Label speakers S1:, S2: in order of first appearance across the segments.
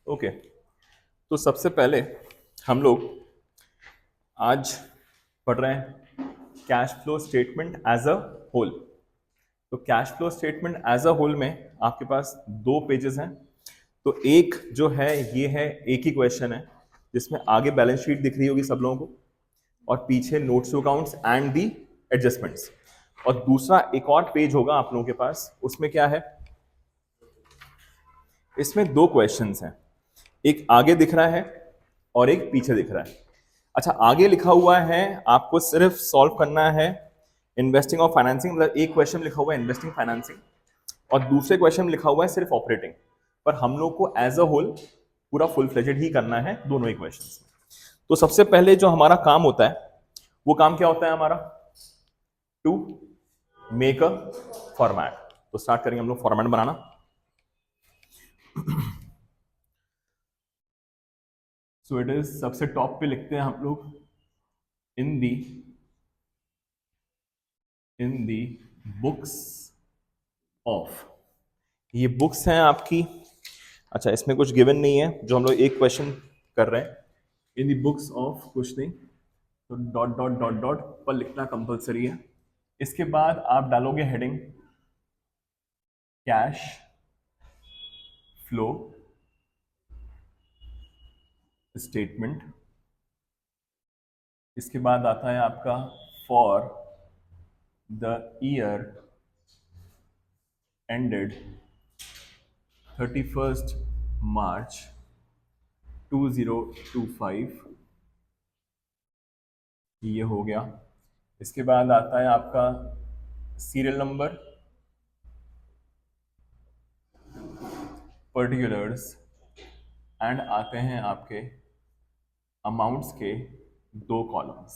S1: Okay, तो सबसे पहले हम लोग आज पढ़ रहे हैं cash flow statement as a whole. तो cash flow statement as a whole में आपके पास दो पेजेस हैं। तो एक जो है ये है, एक ही क्वेश्चन है जिसमें आगे बैलेंस शीट दिख रही होगी सब लोगों को और पीछे notes to accounts and the adjustments. और दूसरा एक और पेज होगा आप लोगों के पास, उसमें क्या है, इसमें दो क्वेश्चंस हैं, एक आगे दिख रहा है और एक पीछे दिख रहा है। अच्छा, आगे लिखा हुआ है आपको सिर्फ सॉल्व करना है इन्वेस्टिंग और फाइनेंसिंग, मतलब एक क्वेश्चन लिखा हुआ है इन्वेस्टिंग फाइनेंसिंग और दूसरे क्वेश्चन में लिखा हुआ है सिर्फ ऑपरेटिंग। पर हम लोग को एज अ होल पूरा फुल फ्लेजेड ही करना है दोनों ही क्वेश्चंस में। तो सबसे पहले जो हमारा काम होता है वो काम क्या होता है हमारा, टू मेक अ फॉर्मेट। तो स्टार्ट करेंगे हम लोग format banana. So it is, सबसे टॉप पे लिखते हैं हम लोग इन दी बुक्स ऑफ। ये बुक्स हैं आपकी। अच्छा, इसमें कुछ गिवन नहीं है, जो हम लोग एक क्वेश्चन कर रहे हैं, इन दी बुक्स ऑफ कुछ नहीं, तो डॉट डॉट डॉट डॉट पर लिखना कंपलसरी है। इसके बाद आप डालोगे हेडिंग कैश फ्लो स्टेटमेंट। इसके बाद आता है आपका for the year ended 31st March 2025, ये हो गया। इसके बाद आता है आपका सीरियल नंबर, पर्टिकुलर्स एंड आते हैं आपके अमाउंट्स के दो columns.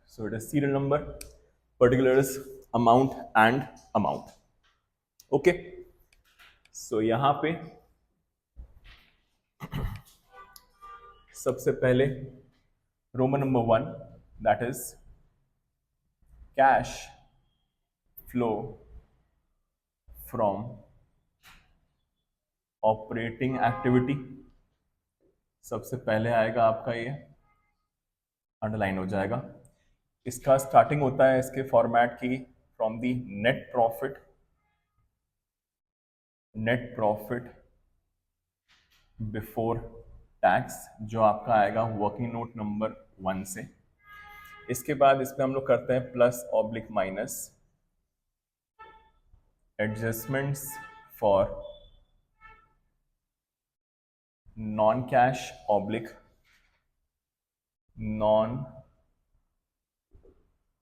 S1: So it is serial number, particulars, amount and amount. Okay, so यहां पे सबसे पहले roman number 1, that is cash flow from operating activity. सबसे पहले आएगा आपका ये, अंडरलाइन हो जाएगा। इसका स्टार्टिंग होता है इसके फॉर्मेट की from the net profit before tax, जो आपका आएगा वर्किंग नोट नंबर 1 से। इसके बाद इसमें हम लोग करते हैं plus oblique minus adjustments for non cash oblique non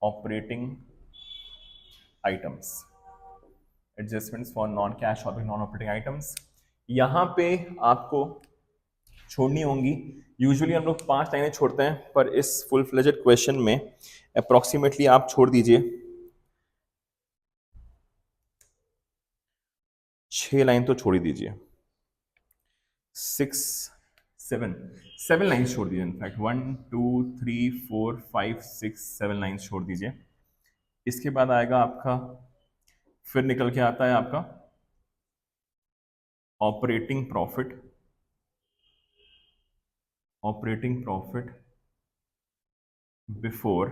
S1: operating items, adjustments for non cash oblique non operating items. यहां पे आपको छोड़नी होंगी। यूजुअली हम लोग 5 लाइनें छोड़ते हैं, पर इस फुल फ्लेजेड क्वेश्चन में अप्रोक्सीमेटली आप छोड़ दीजिए 6 लाइन तो छोड़ ही दीजिए, 7 लाइन्स छोड़ दीजिए। इनफैक्ट 1 2 3 4 5 6 7 लाइन्स छोड़ दीजिए। इसके बाद आएगा आपका, फिर निकल के आता है आपका operating profit before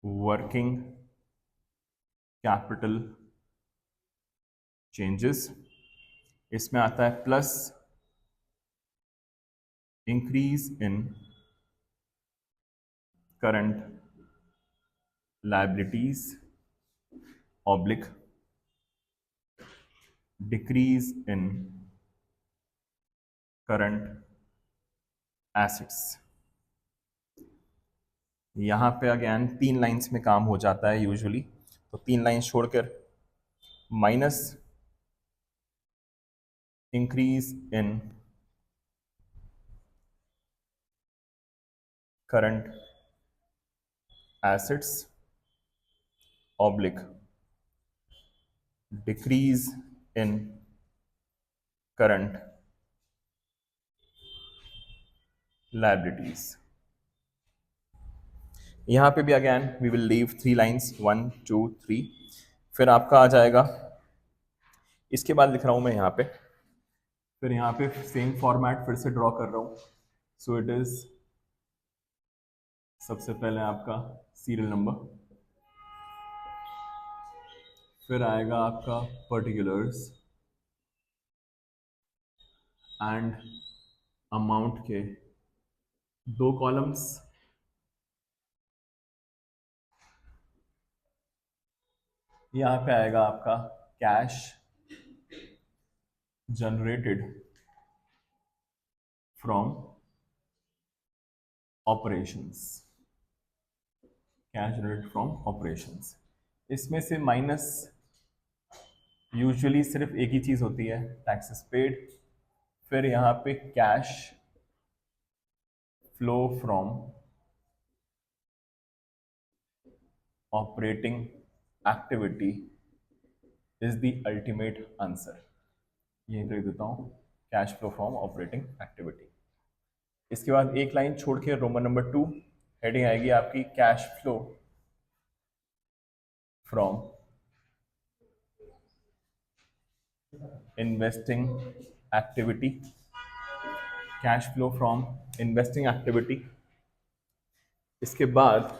S1: working capital changes. इसमें आता है plus increase in current liabilities oblique decrease in current assets. यहाँ पे अगेन 3 लाइंस में काम हो जाता है यूजुअली, तो 3 लाइंस छोड़कर minus increase in current assets oblique decrease in current liabilities. यहाँ पे भी again we will leave 3 lines 1 2 3। फिर आपका आ जाएगा, इसके बाद लिख रहा हूं मैं यहाँ पे, फिर यहाँ पे सेम फॉर्मेट फिर से ड्रॉ कर रहा हूँ। सो इट इज सबसे पहले आपका सीरियल नंबर, फिर आएगा आपका पर्टिकुलर्स एंड अमाउंट के 2 कॉलम्स, यहाँ पे आएगा आपका cash generated from operations, cash generated from operations. इसमें से माइनस यूजुअली सिर्फ एक ही चीज होती है, टैक्सेस पेड। फिर यहाँ पे cash flow from operating activity is the ultimate answer. ये लिख देता हूं, cash flow from operating activity. इसके बाद एक लाइन छोड़ के रोमन नंबर 2 हेडिंग आएगी आपकी cash flow from investing activity, cash flow from investing activity. इसके बाद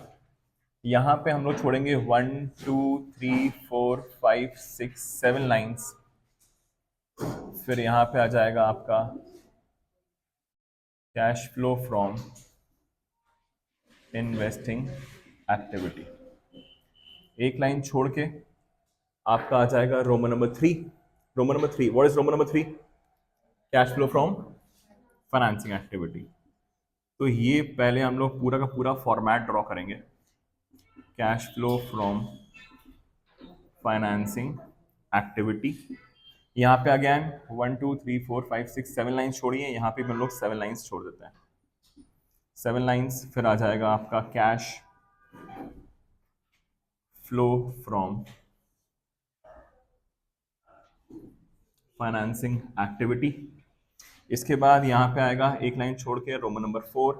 S1: यहां पे हम लोग छोड़ेंगे 1 2 3 4 5 6 7 लाइन्स। फिर यहां पे आ जाएगा आपका cash flow from investing activity. एक लाइन छोड़ के आपका आ जाएगा Roman number 3। Roman number 3, what is Roman number 3? Cash flow from financing activity. तो ये पहले हम लोग पूरा का पूरा फॉर्मेट ड्रॉ करेंगे, cash flow from financing activity. यहाँ पे अगेन 1 2 3 4 5 6 7 लाइन्स छोड़िए, यहाँ पे हम लोग 7 लाइन्स छोड़ देते हैं, 7 लाइन्स। फिर आ जाएगा आपका cash flow from financing activity. इसके बाद यहाँ पे आएगा एक लाइन छोड़ के रोमन नंबर 4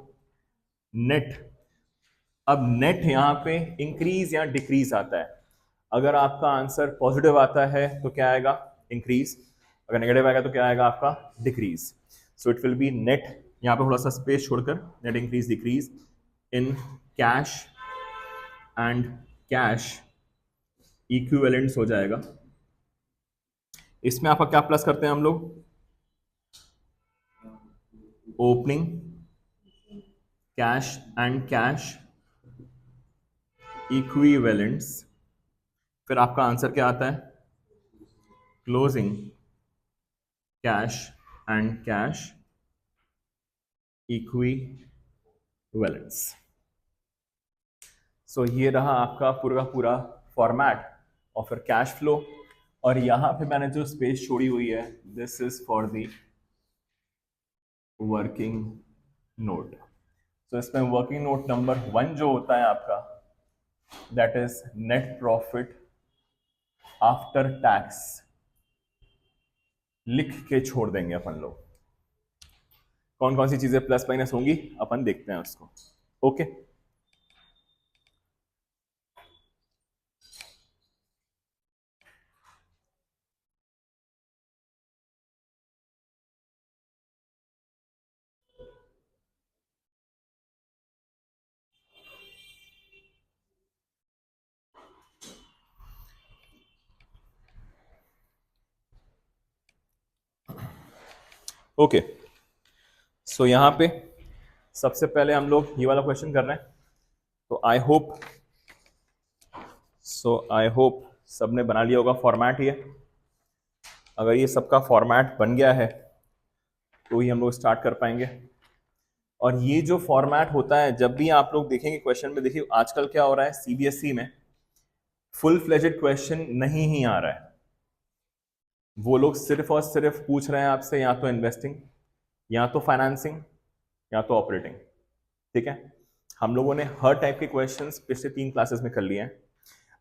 S1: नेट। अब नेट यहाँ पे इंक्रीज या डिक्रीज आता है। अगर आपका आंसर पॉजिटिव आता है तो क्या आएगा? इंक्रीज। अगर नेगेटिव आएगा तो क्या आएगा आपका? Decrease. So it will B net, यहाँ पे थोड़ा सा स्पेस छोड़कर net increase decrease in cash and cash equivalents हो जाएगा। इसमें आपका क्या प्लस करते हैं हम लोग? Opening cash and cash equivalents. फिर आपका आंसर क्या आता है? Closing cash and cash equivalents. So ये रहा आपका पूरा पूरा फॉर्मेट और फिर कैश फ्लो। और यहां पे मैंने जो स्पेस छोड़ी हुई है, this is for the working note. तो इसमें वर्किंग नोट नंबर 1 जो होता है आपका, that is net profit after tax, लिख के छोड़ देंगे अपन लोग। कौन कौन सी चीजें प्लस माइनस होंगी अपन देखते हैं उसको। Okay okay. सो यहाँ पे सबसे पहले हम लोग ये वाला क्वेश्चन कर रहे हैं। तो आई होप सबने बना लिया होगा फॉर्मेट। ये अगर ये सबका फॉर्मेट बन गया है तो ही हम लोग स्टार्ट कर पाएंगे। और ये जो फॉर्मेट होता है, जब भी आप लोग देखेंगे क्वेश्चन में, देखिए आजकल क्या हो रहा है, सीबीएसई में फुल फ्लेजेड क्वेश्चन नहीं ही आ रहा है। वो लोग सिर्फ और सिर्फ पूछ रहे हैं आपसे या तो इन्वेस्टिंग, या तो फाइनेंसिंग, या तो ऑपरेटिंग। ठीक है, हम लोगों ने हर टाइप के क्वेश्चंस पिछले 3 क्लासेस में कर लिए हैं।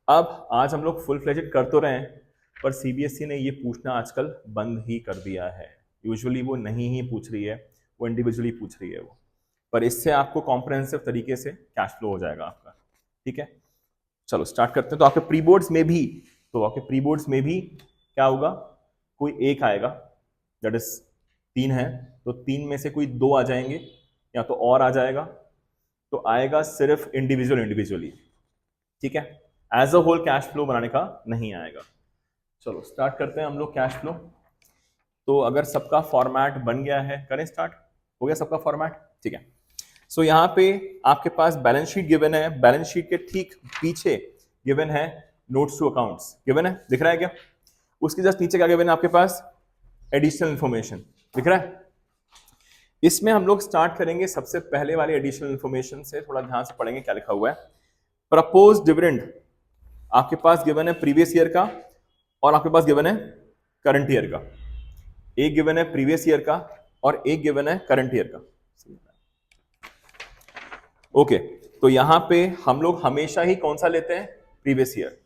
S1: अब आज हम लोग फुल फ्लेजेड कर तो रहे हैं, पर सीबीएसई ने ये पूछना आजकल बंद ही कर दिया है। यूजुअली वो नहीं ही पूछ रही है, वो इंडिविजुअली पूछ रही है वो। पर इससे आपको कॉम्प्रिहेंसिव तरीके से कैश फ्लो हो जाएगा आपका। ठीक है, चलो स्टार्ट करते हैं। तो आपके प्री बोर्ड्स में भी तो आपके प्री बोर्ड्स में भी क्या होगा, कोई एक आएगा, दैट इज 3 है तो 3 में से कोई 2 आ जाएंगे या तो और आ जाएगा, तो आएगा सिर्फ इंडिविजुअली, ठीक है, as a whole cash flow बनाने का नहीं आएगा। चलो स्टार्ट करते हैं हम लोग कैश फ्लो। तो अगर सबका फॉर्मेट बन गया है, करें स्टार्ट, हो गया सबका फॉर्मेट, ठीक है। सो यहाँ पे आपके पास बैलेंस शीट गिवन है, बैलेंस शीट के ठीक पीछे गिवन है नोट्स टू अकाउंट्स, गिवन है, दिख रहा है क्या? उसके जस्ट नीचे क्या गिवन है आपके पास, एडिशनल इंफॉर्मेशन, दिख रहा है? इसमें हम लोग स्टार्ट करेंगे सबसे पहले वाले एडिशनल इंफॉर्मेशन से, थोड़ा ध्यान से पढ़ेंगे क्या लिखा हुआ है। प्रपोज डिविडेंड आपके पास गिवन है प्रीवियस ईयर का और आपके पास गिवन है करंट ईयर का, एक गिवन है प्रीवियस ईयर का और एक गिवन है करंट ईयर का। ओके, तो यहां पे हम लोग हमेशा ही कौन सा लेते हैं, प्रीवियस ईयर।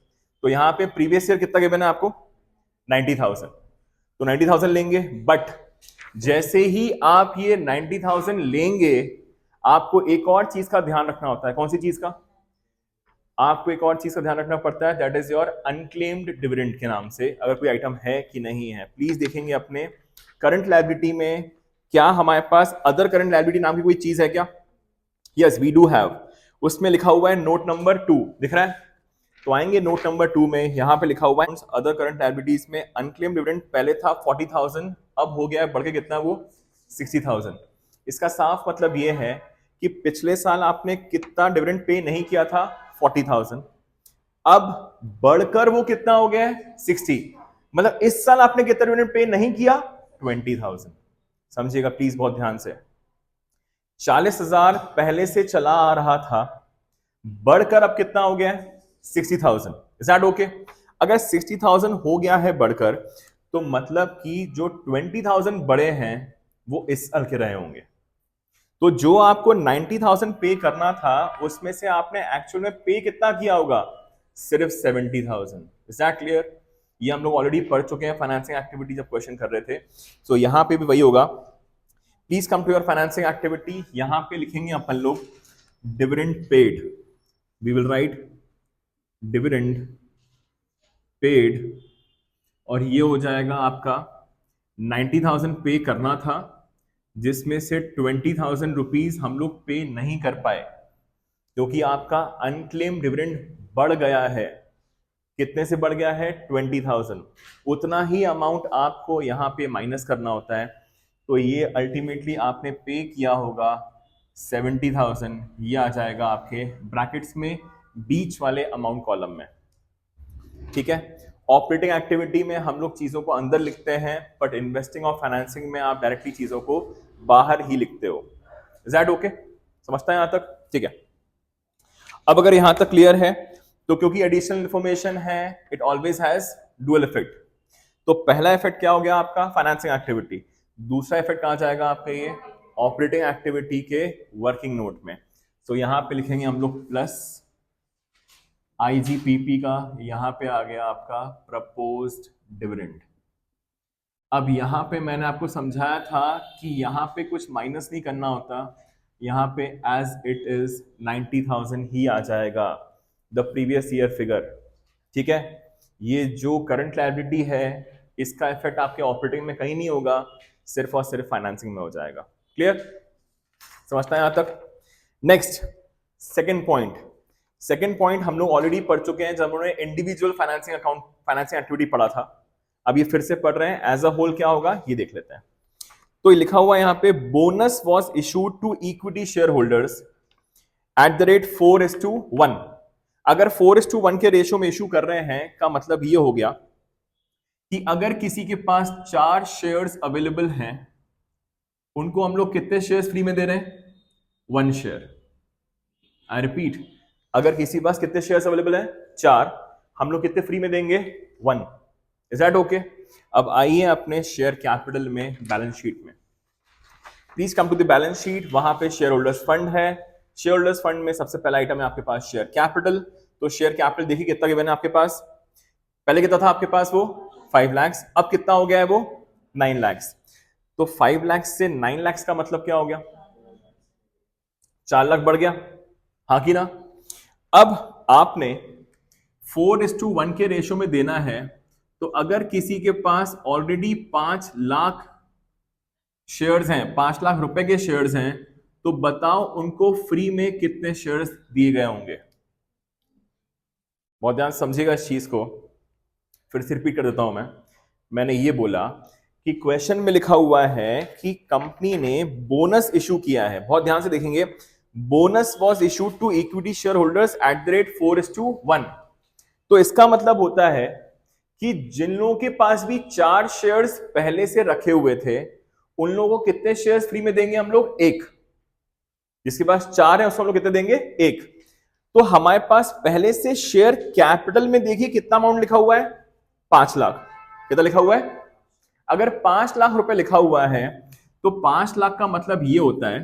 S1: तो यहां पे प्रीवियस ईयर कितना गिवन है आपको, 90,000, तो 90,000 लेंगे। बट जैसे ही आप ये 90,000 लेंगे, आपको एक और चीज का ध्यान रखना होता है। कौन सी चीज का? आपको एक और चीज का ध्यान रखना पड़ता है, that is your unclaimed dividend के नाम से अगर कोई आइटम है कि नहीं है। प्लीज देखेंगे अपने करंट लायबिलिटी में, क्या हमारे पास अदर करंट लायबिलिटी नाम की कोई चीज है क्या? यस वी डू हैव, उसमें लिखा हुआ है नोट नंबर 2, दिख रहा है? तो आएंगे नोट नंबर 2 में, यहां पे लिखा हुआ है अदर करंट लायबिलिटीज में अनक्लेम्ड डिविडेंड पहले था 40,000, अब हो गया है बढ़ के कितना, वो 60,000। इसका साफ मतलब ये है कि पिछले साल आपने कितना डिविडेंड पे नहीं किया था, 40,000, अब बढ़कर वो कितना हो गया है, 60। मतलब इस साल आपने कितना डिविडेंड पे नहीं किया, 20,000। समझिएगा प्लीज बहुत ध्यान से, 40,000 पहले से चला आ रहा था, बढ़कर अब कितना हो गया है, 60,000। Is that okay? अगर 60,000 हो गया है बढ़कर, तो मतलब कि जो 20,000 बड़े हैं वो इस साल के रहे होंगे। तो जो आपको 90,000 पे करना था, उसमें से आपने एक्चुअल में पे कितना किया होगा, सिर्फ 70,000। Is that clear? ये हम लोग ऑलरेडी पढ़ चुके हैं फाइनेंसिंग एक्टिविटी जब क्वेश्चन कर रहे थे। सो यहां पे भी वही होगा। Please come to your financing activity. यहां पे लिखेंगे अपन लोग dividend paid, we will write dividend paid, और ये हो जाएगा आपका 90,000 पे करना था, जिसमें से 20,000 रुपीज हम लोग पे नहीं कर पाए क्योंकि आपका अनक्लेम डिविडेंड बढ़ गया है। कितने से बढ़ गया है, 20,000। उतना ही अमाउंट आपको यहां पे माइनस करना होता है। तो ये अल्टीमेटली आपने पे किया होगा 70,000, ये आ जाएगा आपके ब्रैकेट्स में बीच वाले अमाउंट कॉलम में, ठीक है। ऑपरेटिंग एक्टिविटी में हम लोग चीजों को अंदर लिखते हैं, बट इन्वेस्टिंग और फाइनेंसिंग में आप डायरेक्टली चीजों को बाहर ही लिखते हो। Is that okay? समझता है यहां तक? ठीक है। अब अगर यहां तक क्लियर है, तो क्योंकि एडिशनल इंफॉर्मेशन है, it always has dual effect. तो पहला इफेक्ट क्या हो गया आपका, फाइनेंसिंग एक्टिविटी। दूसरा इफेक्ट कहां जाएगा आपका, ये ऑपरेटिंग एक्टिविटी के वर्किंग नोट में। तो यहां पे लिखेंगे हम लोग प्लस आईजीपीपी का, यहां पे आ गया आपका प्रपोज्ड डिविडेंड। अब यहां पे मैंने आपको समझाया था कि यहां पे कुछ माइनस नहीं करना होता, यहां पे एज इट इज 90,000 ही आ जाएगा, द प्रीवियस ईयर फिगर, ठीक है। ये जो करंट लायबिलिटी है, इसका इफेक्ट आपके ऑपरेटिंग में कहीं नहीं होगा, सिर्फ और सिर्फ फाइनेंसिंग में हो जाएगा। क्लियर? समझता है यहां तक? नेक्स्ट सेकेंड पॉइंट हम लोग ऑलरेडी पढ़ चुके हैं जब उन्होंने individual financing account financing activity पढ़ा था। अब ये फिर से पढ़ रहे हैं, एज अ होल क्या होगा ये देख लेते हैं। तो लिखा हुआ है यहां पे, bonus was issued to equity shareholders at the rate 4:1। अगर 4:1 के रेशियो में इशू कर रहे हैं, का मतलब ये हो गया कि अगर किसी के पास 4 शेयर्स अवेलेबल हैं, उनको हम लोग कितने शेयर्स फ्री में दे रहे हैं, 1 शेयर। आई रिपीट, अगर किसी के पास कितने शेयर्स अवेलेबल हैं, 4, हम लोग कितने फ्री में देंगे, 1। Is that okay? अब आइए अपने शेयर कैपिटल में, बैलेंस शीट में। Please come to the balance sheet. वहां पे शेयर होल्डर्स फंड है, शेयर होल्डर्स फंड में सबसे पहला आइटम है आपके पास शेयर कैपिटल। तो शेयर कैपिटल देखिए कितना गिवन है आपके पास, पहले कितना था आपके पास, वो 5 लाख, अब कितना हो गया है वो, 9 लाख। तो 5 लाख से 9 लाख का मतलब क्या हो गया, 4 लाख बढ़ गया, हाँ कि ना? अब आपने 4:1 के रेशो में देना है, तो अगर किसी के पास ऑलरेडी 5 लाख शेयर्स हैं, 5 लाख रुपए के शेयर्स हैं, तो बताओ उनको फ्री में कितने शेयर्स दिए गए होंगे। बहुत ध्यान से समझिएगा इस चीज को, फिर से रिपीट कर देता हूं मैंने ये बोला कि क्वेश्चन में लिखा हुआ है कि कंपनी ने बोनस इशू किया है। बहुत ध्यान से देखेंगे, bonus was issued to equity shareholders at the rate 4:1। तो इसका मतलब होता है कि जिन लोगों के पास भी 4 शेयर्स पहले से रखे हुए थे, उन लोगों को कितने शेयर्स फ्री में देंगे हम लोग? 1। जिसके पास 4 है उसको हम लोग कितने देंगे? 1। तो हमारे पास पहले से शेयर कैपिटल में देखिए कितना अमाउंट लिखा हुआ है? 5 लाख। कितना लिखा हुआ है? अगर 5 लाख रुपए लिखा हुआ है तो 5 लाख का मतलब ये होता है,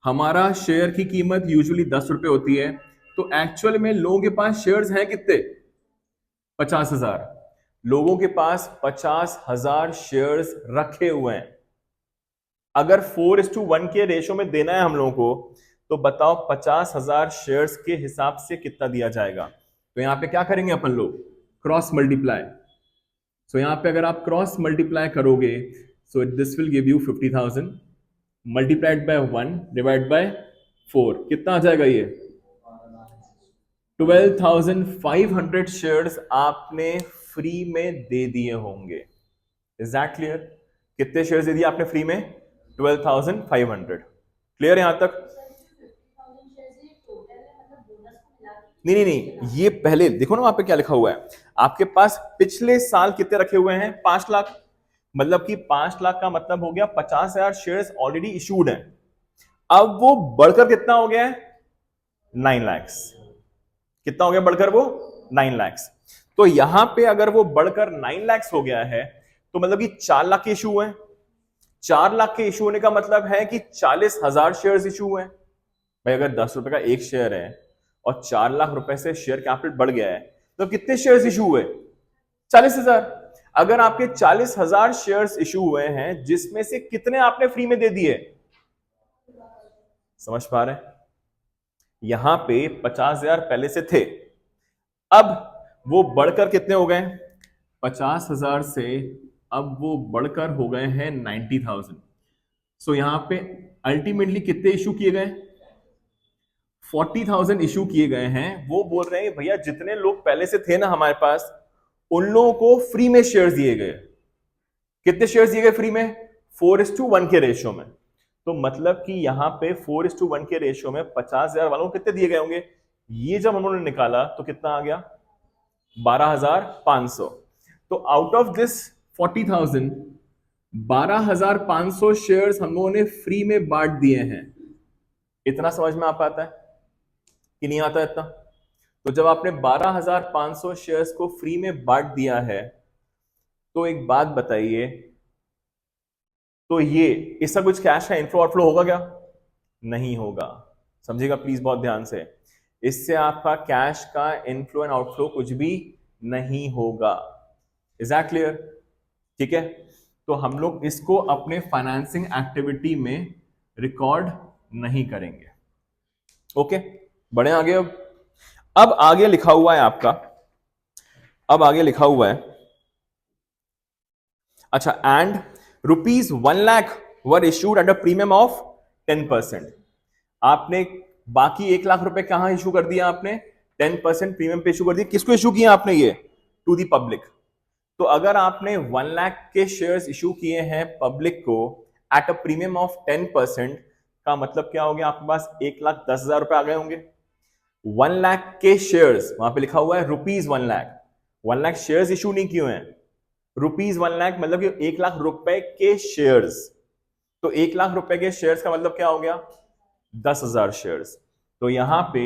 S1: हमारा शेयर की कीमत यूजुअली 10 रुपए होती है, तो एक्चुअल में लोगों के पास शेयर्स हैं कितने? 50,000। लोगों के पास 50,000 शेयर्स रखे हुए हैं। अगर 4:1 के रेशो में देना है हम लोगों को, तो बताओ 50,000 शेयर्स के हिसाब से कितना दिया जाएगा। तो यहां पे क्या करेंगे अपन लोग? Cross multiply. सो यहां पे अगर आप क्रॉस मल्टीप्लाई करोगे, so this will give you 50,000 multiplied by 1 divide by 4, कितना आ जाएगा ये? 12,500 शेयर्स आपने फ्री में दे दिए होंगे। Is that clear? कितने शेयर्स दे दिए आपने फ्री में? 12,500। क्लियर यहां तक? नहीं नहीं नहीं, ये पहले देखो ना वहां पे क्या लिखा हुआ है। आपके पास पिछले साल कितने रखे हुए हैं? 5 लाख। मतलब कि 5 लाख का मतलब हो गया 50,000 शेयर्स ऑलरेडी इशूड हैं। अब वो बढ़कर कितना हो गया है? 9 लाख। कितना हो गया बढ़कर वो? 9 लाख। तो यहां पे अगर वो बढ़कर 9 लाख हो गया है, तो मतलब कि 4 लाख के इशू हुए। 4 लाख के इशू होने का मतलब है कि 40,000 शेयर्स इशू हुए। भाई अगर 10 रुपए का एक शेयर है और 4 लाख रुपए से शेयर कैपिटल बढ़ गया है, तो कितने शेयर्स इशू हुए? 40,000। अगर आपके 40,000 शेयर्स इशू हुए हैं, जिसमें से कितने आपने फ्री में दे दिए? समझ पा रहे हैं? यहां पे 50,000 पहले से थे, अब वो बढ़कर कितने हो गए? 50,000 से अब वो बढ़कर हो गए हैं 90,000। सो यहां पे अल्टीमेटली कितने इशू किए गए? 40,000 इशू किए गए हैं। वो बोल रहे हैं भैया जितने लोग पहले से थे ना हमारे पास, उन लोगों को फ्री में शेयर्स दिए गए। कितने शेयर्स दिए गए फ्री में? 4:1 के रेशियो में। तो मतलब कि यहां पे 4:1 के रेशियो में 50,000 वालों को कितने दिए गए होंगे? ये जब उन्होंने निकाला तो कितना आ गया? 12,500। तो आउट ऑफ दिस 40,000, 12,500 शेयर्स हम लोगों ने फ्री में बांट दिए हैं। इतना समझ में आ पाता है कि नहीं आता इतना? तो जब आपने 12,500 शेयर्स को फ्री में बांट दिया है, तो एक बात बताइए, तो ये इसका कुछ कैश का इनफ्लो आउटफ्लो होगा क्या? नहीं होगा। समझिएगा प्लीज बहुत ध्यान से, इससे आपका कैश का इनफ्लो एंड आउटफ्लो कुछ भी नहीं होगा। Is that clear? ठीक है, तो हम लोग इसको अपने फाइनेंसिंग एक्टिविटी में रिकॉर्ड नहीं करेंगे। ओके, बढ़े आगे। अब आगे लिखा हुआ है आपका, अब आगे लिखा हुआ है, अच्छा, and ₹1 lakh were issued at a premium of 10%। आपने बाकी 1 लाख रुपए कहां इशू कर दिया? आपने 10% प्रीमियम पे इशू कर दिया। किसको इशू किया आपने? ये टू दी पब्लिक। तो अगर आपने 1 लाख के शेयर्स इशू किए हैं पब्लिक को एट अ प्रीमियम ऑफ 10%, का मतलब क्या हो गया? आपके पास 1,10,000 रुपए आ गए होंगे। 1 लाख के शेयर्स, वहां पे लिखा हुआ है ₹1 लाख। 1 लाख शेयर्स इशू नहीं किए हैं, ₹1 लाख मतलब कि 1 लाख रुपए के शेयर्स। तो 1 लाख रुपए के शेयर्स का मतलब क्या हो गया? 10,000 शेयर्स। तो यहां पे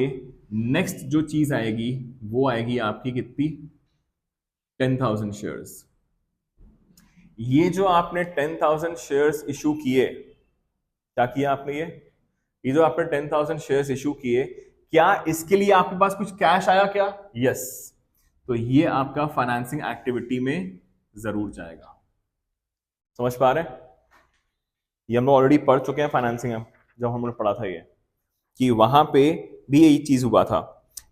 S1: नेक्स्ट जो चीज आएगी वो आएगी आपकी कितनी? 10,000 शेयर्स। ये जो आपने 10,000 शेयर्स इशू किए, क्या किया आपने? ये जो आपने 10,000 शेयर्स इशू किए, क्या इसके लिए आपके पास कुछ कैश आया क्या? यस। तो ये आपका फाइनेंसिंग एक्टिविटी में जरूर जाएगा। समझ पा रहे हैं? ये हम लोग ऑलरेडी पढ़ चुके हैं फाइनेंसिंग में, जब हमने पढ़ा था ये, कि वहां पे भी यही चीज हुआ था।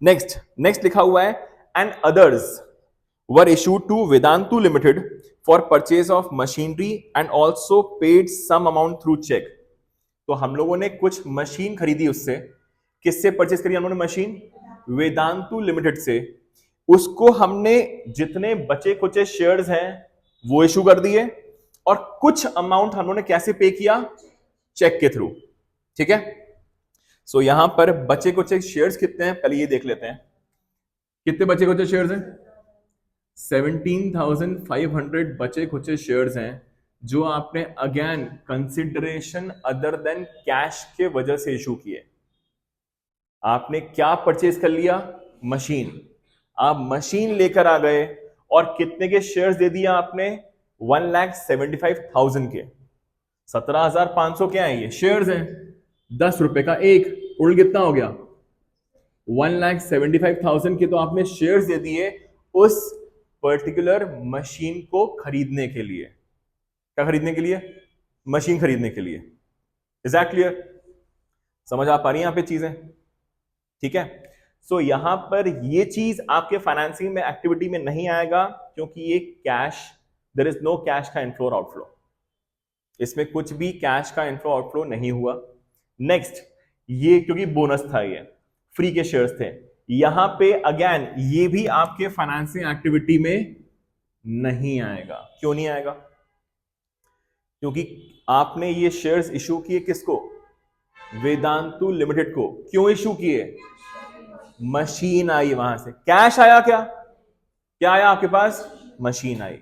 S1: नेक्स्ट नेक्स्ट लिखा हुआ है and others were issued to Vedantu limited for purchase of machinery and also paid some amount through cheque. तो हम लोगों ने कुछ मशीन खरीदी उससे, किससे परचेज करी हम लोगों ने मशीन? वेदांतु लिमिटेड से। उसको हमने जितने बचे कुचे शेयर्स हैं वो इशू कर दिए और कुछ अमाउंट हम लोगों ने कैसे पे किया? चेक के थ्रू। ठीक है, सो यहां पर बचे कुचे शेयर्स कितने हैं पहले ये देख लेते हैं। कितने बचे कुचे शेयर्स हैं? 17,500 बचे कुचे शेयर्स हैं जो आपने again consideration other than cash के वजह से इशू किए। आपने क्या परचेज कर लिया? मशीन। आप मशीन लेकर आ गए और कितने के शेयर्स दे दिया आपने? 1,75,000 के। 17,500 क्या है? ये शेयर्स हैं, 10 रुपए का एक, टोटल कितना हो गया? 1,75,000 के तो आपने शेयर्स दे दिए उस पर्टिकुलर मशीन को खरीदने के लिए। क्या खरीदने के लिए? मशीन खरीदने के लिए। Is that clear? समझ आ पा रही है यहां पे चीजें? ठीक है, सो यहां पर ये चीज आपके फाइनेंसिंग में एक्टिविटी में नहीं आएगा क्योंकि ये cash, there is no cash का इनफ्लो और आउटफ्लो। इसमें कुछ भी कैश का इनफ्लो आउटफ्लो नहीं हुआ। नेक्स्ट, ये क्योंकि बोनस था, ये फ्री के शेयर्स थे, यहां पे अगेन ये भी आपके फाइनेंसिंग एक्टिविटी में नहीं आएगा। क्यों नहीं आएगा? क्योंकि आपने ये शेयर्स इशू किए किसको? वेदांतु लिमिटेड को। क्यों इशू किए? मशीन आई वहां से। कैश आया क्या? क्या आया आपके पास? मशीन आई।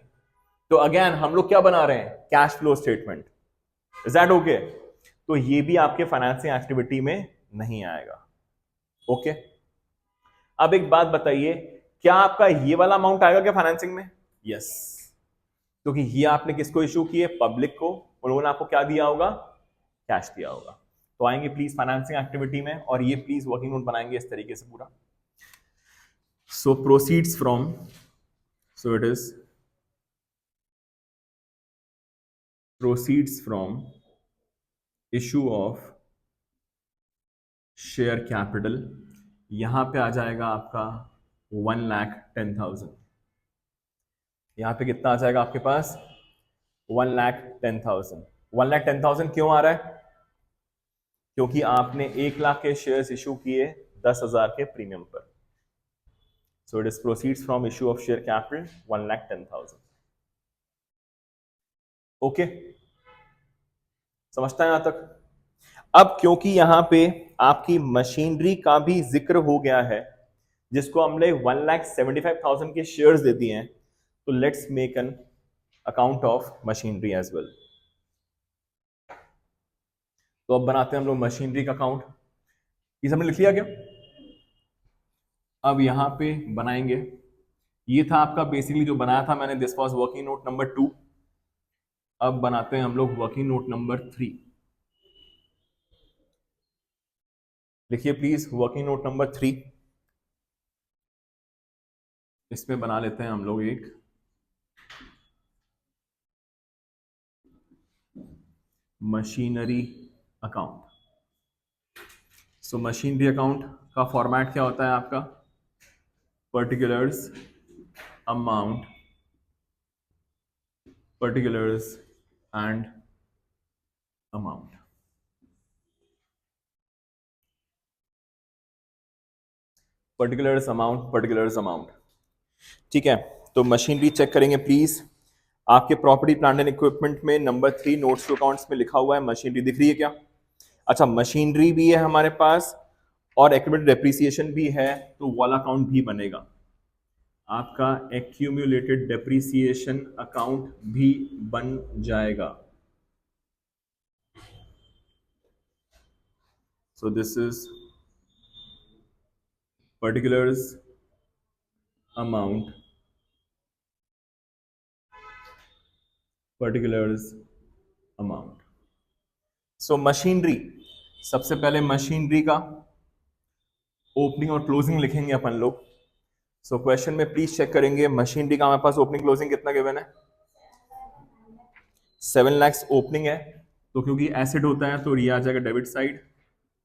S1: तो अगेन हम लोग क्या बना रहे हैं? Cash flow statement. Is that okay? तो ये भी आपके फाइनेंसिंग एक्टिविटी में नहीं आएगा। ओके, अब एक बात बताइए, क्या आपका ये वाला अमाउंट आएगा क्या फाइनेंसिंग में? यस, क्योंकि ये आपने किसको इशू किए? पब्लिक को। उन्होंने आपको क्या दिया होगा? कैश दिया होगा। तो आएंगे प्लीज फाइनेंसिंग एक्टिविटी में और ये प्लीज वर्किंग नोट बनाएंगे इस तरीके से पूरा। So proceeds from, so it is proceeds from issue of share capital. यहां पे आ जाएगा आपका 1,10,000। यहां पे कितना आ जाएगा आपके पास? 1,10,000। 1,10,000 क्यों आ रहा है? क्योंकि आपने 1 लाख के शेयर्स इशू किए 10,000 के प्रीमियम पर। सो it is proceeds from issue of share capital 1,10,000। Okay, समझता है यहां तक? अब क्योंकि यहां पे आपकी मशीनरी का भी जिक्र हो गया है जिसको हमने 1,75,000 के शेयर्स दे दिए हैं, तो let's make an account of machinery as well. तो अब बनाते हैं हम लोग मशीनरी का अकाउंट। ये हमने लिख लिया क्या? अब यहां पे बनाएंगे, ये था आपका बेसिकली जो बनाया था मैंने, this was working note number 2। अब बनाते हैं हम लोग वर्किंग नोट नंबर 3। लिखिए प्लीज वर्किंग नोट नंबर 3। इसमें बना लेते हैं हम लोग एक मशीनरी अकाउंट। सो मशीनरी अकाउंट का फॉर्मेट क्या होता है आपका? Particulars amount, particulars and amount. Particulars amount, particulars amount. ठीक है, तो मशीनरी चेक करेंगे प्लीज। आपके प्रॉपर्टी प्लांट एंड इक्विपमेंट में नंबर 3 नोट्स टू अकाउंट्स में लिखा हुआ है मशीनरी, दिख रही है क्या? अच्छा, मशीनरी भी है हमारे पास और इक्विपमेंट डेप्रिसिएशन भी है, तो वाला अकाउंट भी बनेगा। आपका एक्यूमुलेटेड डेप्रिसिएशन अकाउंट भी बन जाएगा। सो this is particulars amount, particulars amount. So machinery, सबसे पहले मशीनरी का ओपनिंग और क्लोजिंग लिखेंगे अपन लोग। सो क्वेश्चन में प्लीज चेक करेंगे मशीनरी का हमारे पास ओपनिंग क्लोजिंग कितना गिवन है? 7 lakhs ओपनिंग है, तो क्योंकि एसेट होता है तो ये आ जाएगा debit side,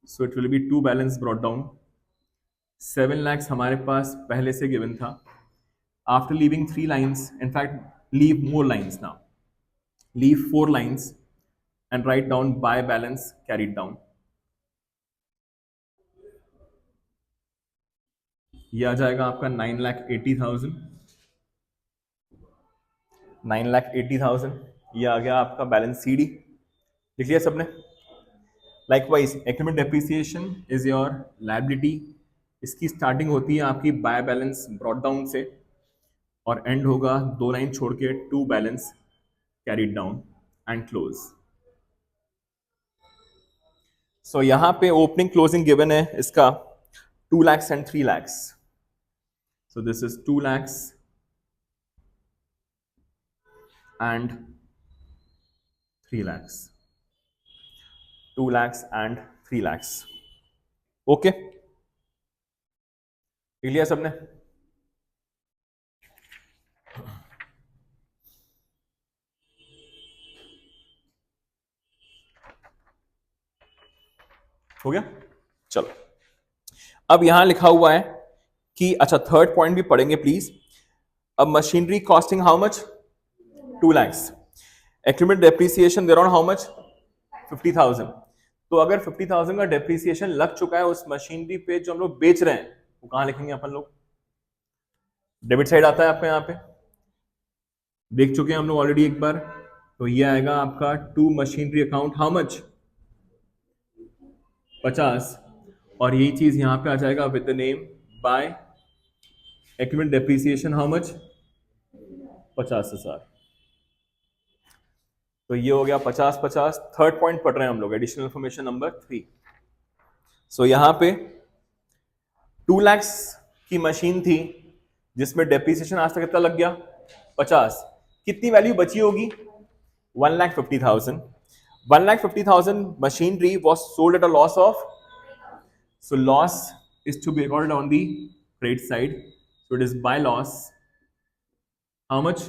S1: so it will be to balance brought down. 7 lakhs हमारे पास पहले से गिवन था. After leaving 3 lines, in fact, leave more lines now. Leave 4 lines and write down by balance carried down. ये आ जाएगा आपका 9,80,000. 9,80,000. ये आ गया आपका बैलेंस CD. लिख लिया सबने? Likewise, equipment depreciation is your liability. इसकी स्टार्टिंग होती है आपकी बाय बैलेंस ब्रॉट डाउन से और एंड होगा 2 लाइन छोड़ के to balance carried down and close. So यहां पे ओपनिंग क्लोजिंग गिवन है इसका 2 lakhs and 3 lakhs. So this is 2 lakhs and 3 lakhs. 2 lakhs and 3 lakhs. Okay, लिख लिया सबने? हो गया? चलो, अब यहां लिखा हुआ है कि अच्छा थर्ड पॉइंट भी पढ़ेंगे प्लीज. अब machinery costing how much? 2 lakhs. Equipment depreciation there on how much? 50,000. तो अगर 50,000 का डेप्रिसिएशन लग चुका है उस मशीनरी पे जो हम लोग बेच रहे हैं, वो कहां लिखेंगे अपन लोग? डेबिट साइड आता है आपका, यहां पे देख चुके हैं हम लोग ऑलरेडी एक बार. तो ये आएगा आपका to machinery account how much? 50. और यही चीज यहां पे आ जाएगा with the name by equipment depreciation how much? 50,000. तो ये हो गया 50-50. थर्ड पॉइंट पढ़ रहे हैं हम लोग, एडिशनल इंफॉर्मेशन नंबर 3. सो यहां पे 2 lakhs की मशीन थी जिसमें डेप्रिसिएशन आज तक कितना लग गया? 50. कितनी वैल्यू बची होगी? 1,50,000. 1,50,000 machinery was sold at a loss of, so loss is to be recorded on the credit side, so it is by loss how much?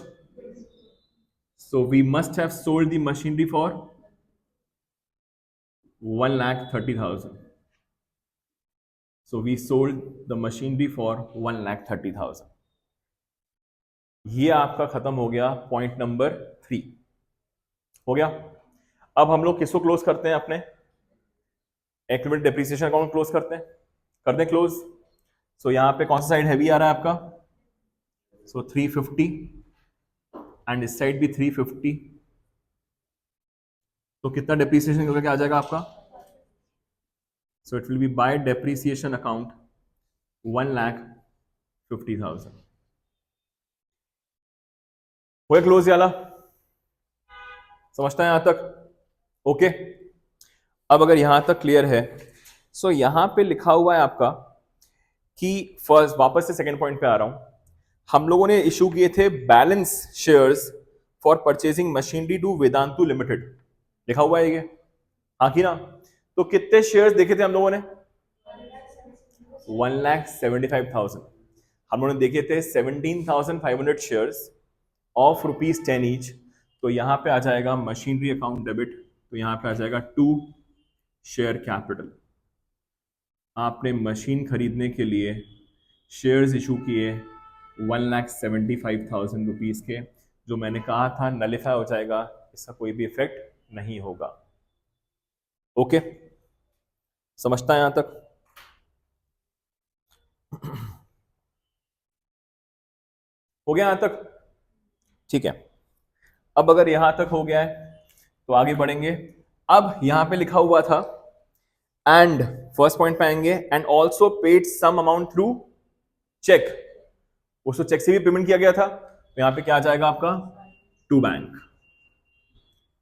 S1: So we must have sold the machinery for 1,30,000. So we sold the machinery for 1,30,000. ये आपका खत्म हो गया point number 3. हो गया. अब हम लोग किसको क्लोज करते हैं? अपने इक्विपमेंट डेप्रिसिएशन अकाउंट क्लोज करते हैं. कर दें क्लोज. सो यहां पे कौन सा साइड हैवी आ रहा है आपका? सो 350 एंड इस साइड भी 350. तो कितना डेप्रिसिएशन करके आ जाएगा आपका? सो it will B bye depreciation account 1,50,000. हो गया क्लोज वाला? समझता है यहां तक? ओके. अब अगर यहां तक क्लियर है, सो यहां पे लिखा हुआ है आपका कि फर्स्ट, वापस से सेकंड पॉइंट पे आ रहा हूं. हम लोगों ने इशू किए थे balance shares for purchasing machinery to Vedantu limited. लिखा हुआ है ये, हाँ की ना? तो कितने शेयर्स देखे थे हम लोगों ने? 1,75,000. हम लोगों ने देखे थे 17,500 शेयर्स ऑफ ₹10 ईच. तो यहां पे आ जाएगा मशीनरी अकाउंट डेबिट. तो यहां पे आ जाएगा 2 शेयर कैपिटल. आपने मशीन खरीदने के लिए शेयर्स इशू किए 1,75,000 के, जो मैंने कहा था नलिफाई हो जाएगा, इसका कोई भी इफेक्ट नहीं होगा. ओके, समझता है यहां तक? हो गया यहां तक? ठीक है. अब अगर यहां तक हो गया है तो आगे बढ़ेंगे. अब यहां पे लिखा हुआ था एंड फर्स्ट पॉइंट पे आएंगे, and also paid some amount through cheque. उसको चेक से भी पेमेंट किया गया था. तो यहां पे क्या आ जाएगा आपका? To bank.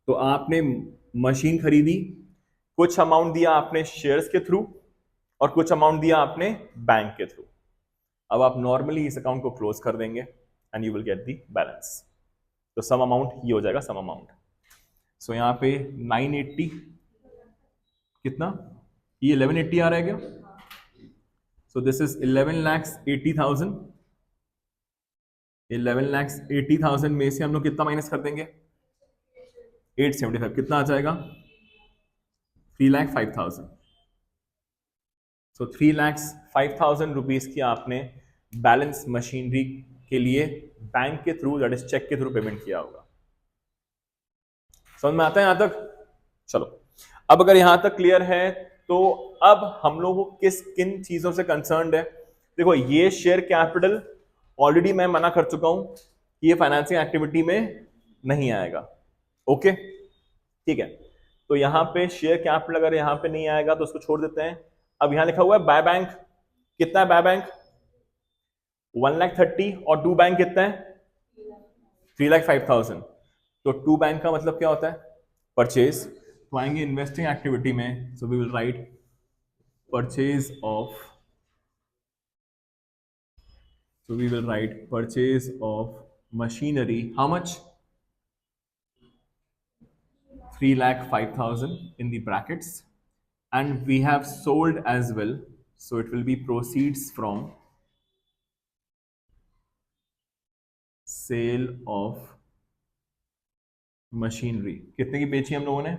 S1: तो आपने मशीन खरीदी, कुछ अमाउंट दिया आपने शेयर्स के थ्रू और कुछ अमाउंट दिया आपने बैंक के थ्रू. अब आप नॉर्मली इस अकाउंट को क्लोज कर देंगे and you will get the balance. तो सम अमाउंट ये हो जाएगा सम अमाउंट. सो यहां पे 980 कितना? ये 1180 आ रहा है क्या? सो दिस इज 11,80,000. 11,80,000 में से हम लोग कितना माइनस कर देंगे? 875. कितना आ जाएगा? 3,05,000. सो 3,05,000 रुपीज की आपने बैलेंस मशीनरी के लिए बैंक के थ्रू, दैट इज चेक के थ्रू पेमेंट किया होगा। समझ में आता है यहां तक? चलो, अब अगर यहां तक क्लियर है तो अब हम लोगों को किन चीजों से कंसर्न्ड है? देखो, ये शेयर कैपिटल ऑलरेडी मैं मना कर चुका हूं कि ये फाइनेंसिंग एक्टिविटी में नहीं आएगा। ओके, ठीक है। तो यहां पे शेयर कैपिटल अगर यहां पे नहीं आएगा तो उसको छोड़ देते हैं। अब यहां लिखा हुआ है बाय बैंक, कितना है बाय बैंक? 1,30,000 और डू बैंक कितना है? 3,05,000। तो टू बैंक का मतलब क्या होता है? परचेज। तो आएंगे इन्वेस्टिंग एक्टिविटी में, so we will write purchase of, so we will write purchase of machinery, how much? 3,05,000 in the brackets, and we have sold as well, so it will be proceeds from sale of machinery। कितने की बेची हम लोगों ने?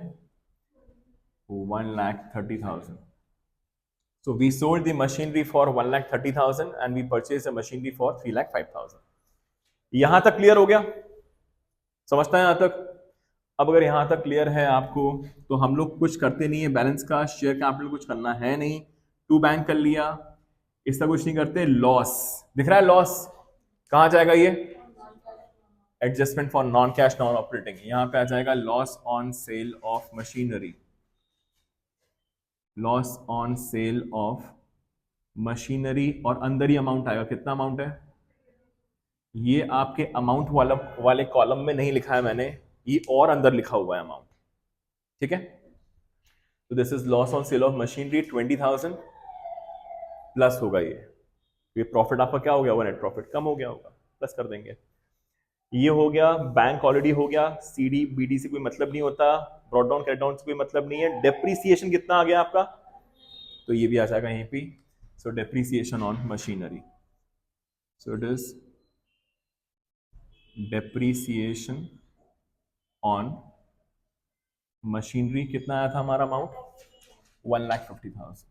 S1: 1,30,000। So we sold the machinery for 1,30,000 and we purchased the machinery for 3,05,000। यहां तक clear हो गया? समझता है यहां तक? अब अगर यहां तक क्लियर है आपको तो हम लोग कुछ करते नहीं है बैलेंस का, शेयर कैपिटल कुछ करना है नहीं, टू बैंक कर लिया, इसका कुछ नहीं करते। लॉस दिख रहा है, लॉस कहां जाएगा? ये adjustment for non cash non operating, यहां पे आ जाएगा loss on sale of machinery, loss on sale of machinery, और अंदर ही अमाउंट आएगा। कितना अमाउंट है? ये आपके अमाउंट वाले कॉलम में नहीं लिखा है मैंने, ये और अंदर लिखा हुआ है अमाउंट, ठीक है। तो this is loss on sale of machinery 20,000 plus होगा ये प्रॉफिट आपका क्या हो गया होगा? नेट प्रॉफिट कम हो गया होगा, प्लस कर देंगे। ये हो गया, बैंक ऑलरेडी हो गया, सीडी बीडी से कोई मतलब नहीं होता, ब्रॉड डाउन कैट डाउन से कोई मतलब नहीं है। डेप्रीसिएशन कितना आ गया आपका? तो ये भी आ जाएगा यहीं पे। So depreciation on machinery, so it is depreciation on machinery. कितना आया था हमारा अमाउंट? 1,50,000।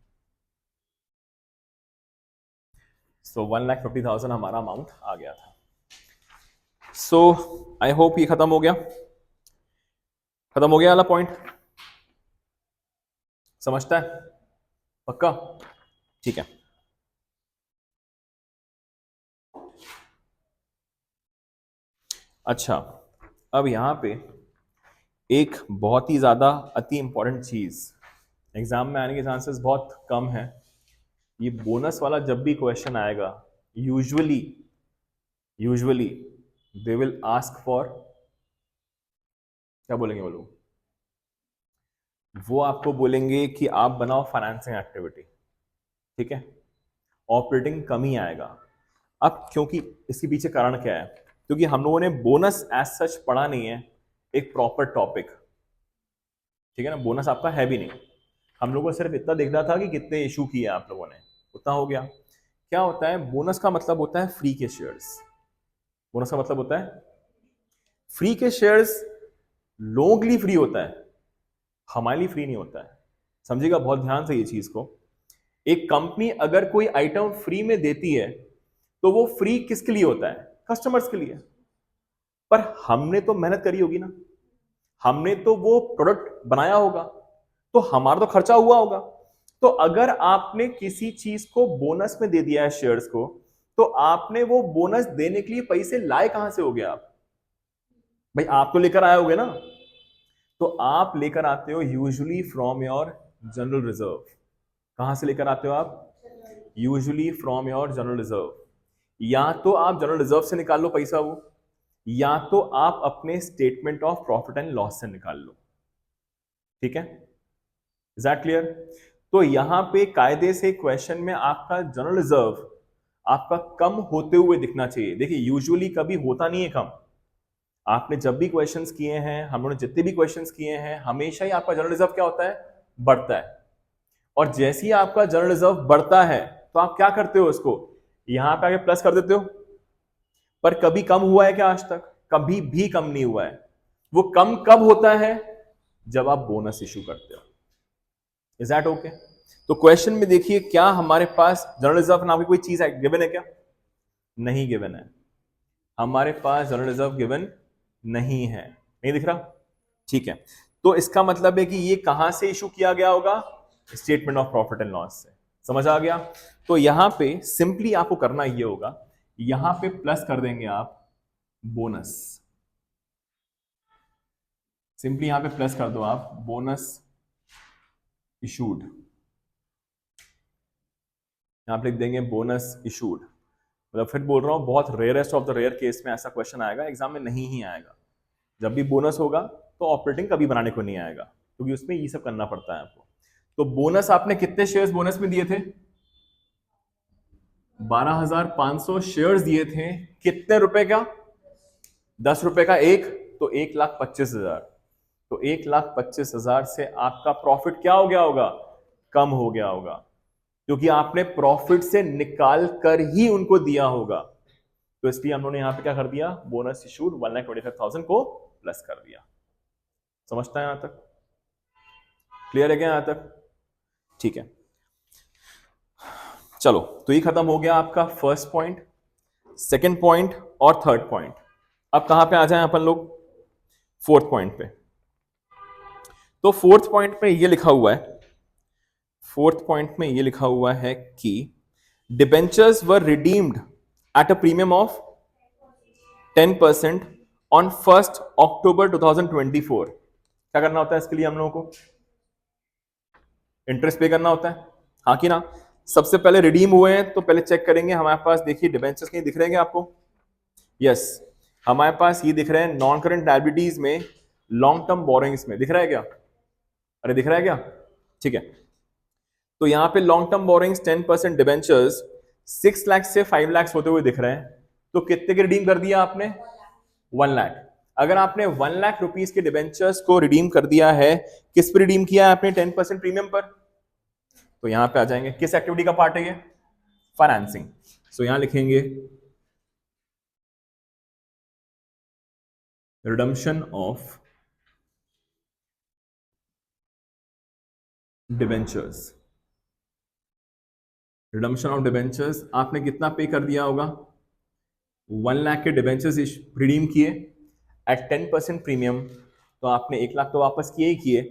S1: सो 1,50,000 हमारा अमाउंट आ गया था। सो आई होप ये खत्म हो गया, खत्म हो गया वाला पॉइंट, समझता है पक्का? ठीक है। अच्छा, अब यहां पे एक बहुत ही ज्यादा अति इंपॉर्टेंट चीज, एग्जाम में आने के चांसेस बहुत कम है। ये बोनस वाला जब भी क्वेश्चन आएगा, usually they will ask for, क्या बोलेंगे वो लोग? वो आपको बोलेंगे कि आप बनाओ फाइनेंसिंग एक्टिविटी, ठीक है। ऑपरेटिंग कम ही आएगा। अब क्योंकि इसके पीछे कारण क्या है? क्योंकि हम लोगों ने बोनस एज सच पढ़ा नहीं है, एक प्रॉपर टॉपिक, ठीक है ना। बोनस आपका है भी नहीं, हम लोगों को सिर्फ इतना देखना था कि कितने इशू किए आप लोगों ने, उतना हो गया। क्या होता है बोनस का मतलब? होता है फ्री के शेयर्स। बोनस का मतलब होता है फ्री के शेयर्स। लोगों के लिए फ्री होता है, हमारे लिए फ्री नहीं होता है। समझिएगा बहुत ध्यान से ये चीज को। एक कंपनी अगर कोई आइटम फ्री में देती है तो वो फ्री किसके लिए होता है? कस्टमर्स के लिए। पर हमने तो मेहनत करी होगी ना, हमने तो वो प्रोडक्ट बनाया होगा, तो हमारा तो खर्चा हुआ होगा। तो अगर आपने किसी चीज को बोनस में दे दिया है शेयर्स को, तो आपने वो बोनस देने के लिए पैसे लाए कहां से होगे आप? भाई आप तो लेकर आए होगे ना। तो आप लेकर आते हो usually from your general reserve. कहां से लेकर आते हो आप? Usually from your general reserve. या तो आप जनरल रिजर्व से निकाल लो पैसा वो, या तो आप अपने statement of profit and loss से निकाल लो, ठीक है। Is that clear? तो यहां पे कायदे से क्वेश्चन में आपका जनरल रिजर्व आपका कम होते हुए दिखना चाहिए। देखिए यूजुअली कभी होता नहीं है कम। आपने जब भी क्वेश्चंस किए हैं, हम लोगों ने जितने भी क्वेश्चंस किए हैं, हमेशा ही आपका जनरल रिजर्व क्या होता है? बढ़ता है। और जैसे ही आपका जनरल रिजर्व बढ़ता है तो आप क्या करते हो? उसको यहां पे आके प्लस कर देते हो। पर कभी कम हुआ है क्या आज तक? कभी भी कम नहीं हुआ है। वो कम कब होता है? जब आप बोनस इशू करते हो। Is that okay? तो क्वेश्चन में देखिए क्या हमारे पास जनरल रिजर्व नाम की कोई चीज है, गिवन है क्या? नहीं गिवन है, हमारे पास जनरल रिजर्व गिवन नहीं है, नहीं दिख रहा? ठीक है, तो इसका मतलब है कि ये कहां से इशू किया गया होगा? Statement of profit and loss से। समझ आ गया? तो यहां पे सिंपली आपको करना ये होगा, यहां पे प्लस कर देंगे आप बोनस, सिंपली यहां पे प्लस कर दो आप बोनस इशूड, यहां पे लिख देंगे बोनस इशूड। मतलब फिर बोल रहा हूं बहुत rarest of the rare case में ऐसा क्वेश्चन आएगा, एग्जाम में नहीं ही आएगा। जब भी बोनस होगा तो ऑपरेटिंग कभी बनाने को नहीं आएगा, क्योंकि उसमें ये सब करना पड़ता है आपको। तो बोनस आपने कितने शेयर्स बोनस में दिए थे? 12,500 शेयर्स दिए थे। कितने रुपए का? 10 रुपए का एक, तो 1,25,000। तो 1,25,000 से आपका प्रॉफिट क्या हो गया होगा? कम हो गया होगा, क्योंकि आपने प्रॉफिट से निकाल कर ही उनको दिया होगा। तो इसलिए हम लोगों ने यहां पे क्या कर दिया? बोनस इशूड 1,25,000 को प्लस कर दिया। समझता है यहां तक? क्लियर है क्या यहां तक? ठीक है, चलो तो ये खत्म हो गया आपका फर्स्ट पॉइंट, सेकंड पॉइंट और थर्ड पॉइंट। अब कहां पे आ जाए अपन लोग? फोर्थ पॉइंट पे। तो फोर्थ पॉइंट में ये लिखा हुआ है, फोर्थ पॉइंट में ये लिखा हुआ है कि debentures were redeemed at a premium of 10% on 1 अक्टूबर 2024। क्या करना होता है इसके लिए हम लोगों को? इंटरेस्ट पे करना होता है, हाँ कि ना? सबसे पहले रिडीम हुए हैं तो पहले चेक करेंगे हमारे पास, देखिए डिबेंचर्स कहीं दिख रहे हैं आपको? यस, हमारे पास ये दिख रहे हैं नॉन करंट लायबिलिटीज में, लॉन्ग टर्म बोरोइंग्स में। दिख रहा है क्या? अरे दिख रहा है क्या? ठीक है, तो यहां पे long term borrowings 10% debentures 6 lakh से 5 लाख होते हुए दिख रहे हैं। तो कितने के रिडीम कर दिया आपने? 1 लाख। अगर आपने 1 लाख रुपीस के डिबेंचर्स को रिडीम कर दिया है, किस पर रिडीम किया है आपने? 10% प्रीमियम पर। तो यहां पे आ जाएंगे, किस एक्टिविटी का पार्ट है ये? फाइनेंसिंग। सो यहां लिखेंगे redemption of debentures. Redemption of debentures आपने कितना पे कर दिया होगा? 1 लाख के डिबेंचर्स रिडीम किए एट 10% प्रीमियम, तो आपने 1 लाख तो वापस किए ही किए,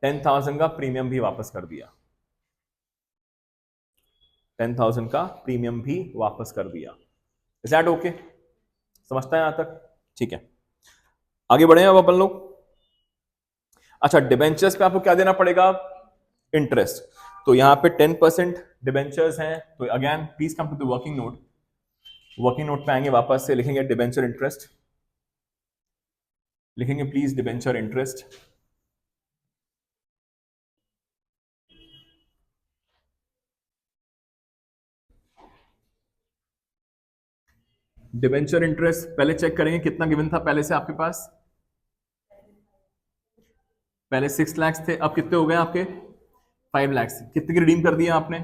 S1: 10,000 का प्रीमियम भी वापस कर दिया, 10,000 का प्रीमियम भी वापस कर दिया। Is that okay? समझता है यहां तक? ठीक है, आगे बढ़े अब अपन लोग। अच्छा, डिबेंचर्स पे आपको क्या देना पड़ेगा? इंटरेस्ट। तो यहां पे 10% डिबेंचर्स हैं, तो again please come to the working note. Working note पे आएंगे, वापस से लिखेंगे डिबेंचर इंटरेस्ट, लिखेंगे please debenture interest. Debenture interest पहले चेक करेंगे कितना गिवन था पहले से आपके पास। पहले 6 लाख थे, अब कितने हो गए आपके? 5 लाख। कितने की रिडीम कर दिया आपने?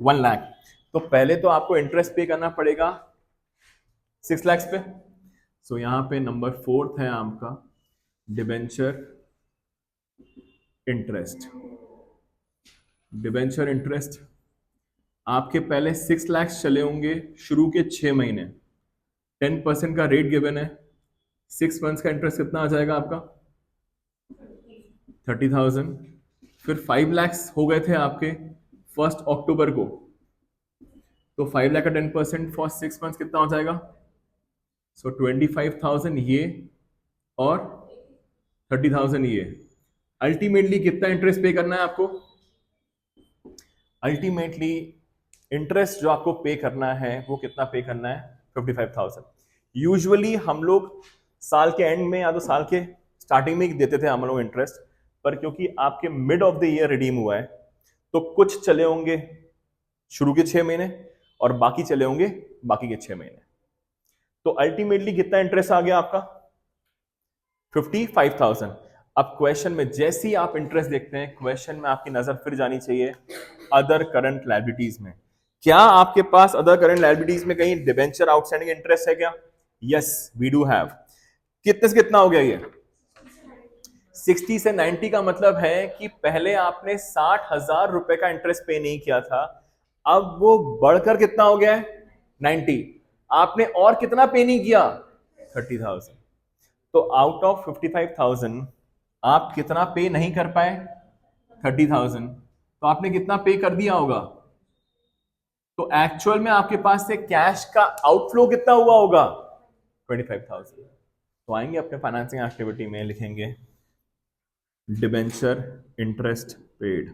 S1: 1 लाख। तो पहले तो आपको इंटरेस्ट पे करना पड़ेगा 6 लाख पे। सो यहां पे नंबर 4 है आपका डिबेंचर इंटरेस्ट। डिबेंचर इंटरेस्ट आपके पहले 6 लाख चले होंगे शुरू के 6 महीने, 10% का रेट गिवन है, 6 मंथ्स का इंटरेस्ट कितना आ जाएगा आपका? 30,000। फिर 5 लाख हो गए थे आपके 1 अक्टूबर को, तो 5 लाख का 10% फॉर 6 मंथ्स कितना हो जाएगा? सो 25,000 ये और 30,000 ये। अल्टीमेटली कितना इंटरेस्ट पे करना है आपको? अल्टीमेटली इंटरेस्ट जो आपको पे करना है वो कितना पे करना है? 55,000। यूजुअली हम लोग साल के एंड में या तो साल के स्टार्टिंग में ही देते थे हम लोग इंटरेस्ट, पर क्योंकि आपके mid of the year redeem हुआ है तो कुछ चले होंगे शुरू के 6 महीने और बाकी चले होंगे बाकी के 6 महीने। तो अल्टीमेटली कितना इंटरेस्ट आ गया आपका? 55,000। अब क्वेश्चन में जैसे ही आप इंटरेस्ट देखते हैं, क्वेश्चन में आपकी नजर फिर जानी चाहिए अदर करंट लायबिलिटीज में। क्या आपके पास अदर करंट लायबिलिटीज में कहीं डिबेंचर आउटस्टैंडिंग इंटरेस्ट है क्या? Yes we do have. कितने से कितना हो गया ये? 60 से 90 का मतलब है कि पहले आपने 60,000 रुपए का इंटरेस्ट पे नहीं किया था, अब वो बढ़कर कितना हो गया है 90। आपने और कितना पे नहीं किया 30,000। तो आउट ऑफ 55,000 आप कितना पे नहीं कर पाए 30,000, तो आपने कितना पे कर दिया होगा। तो एक्चुअल में आपके पास से कैश का आउटफ्लो कितना हुआ होगा 25,000। तो आएंगे अपने फाइनेंसिंग एक्टिविटी में, लिखेंगे debenture interest paid,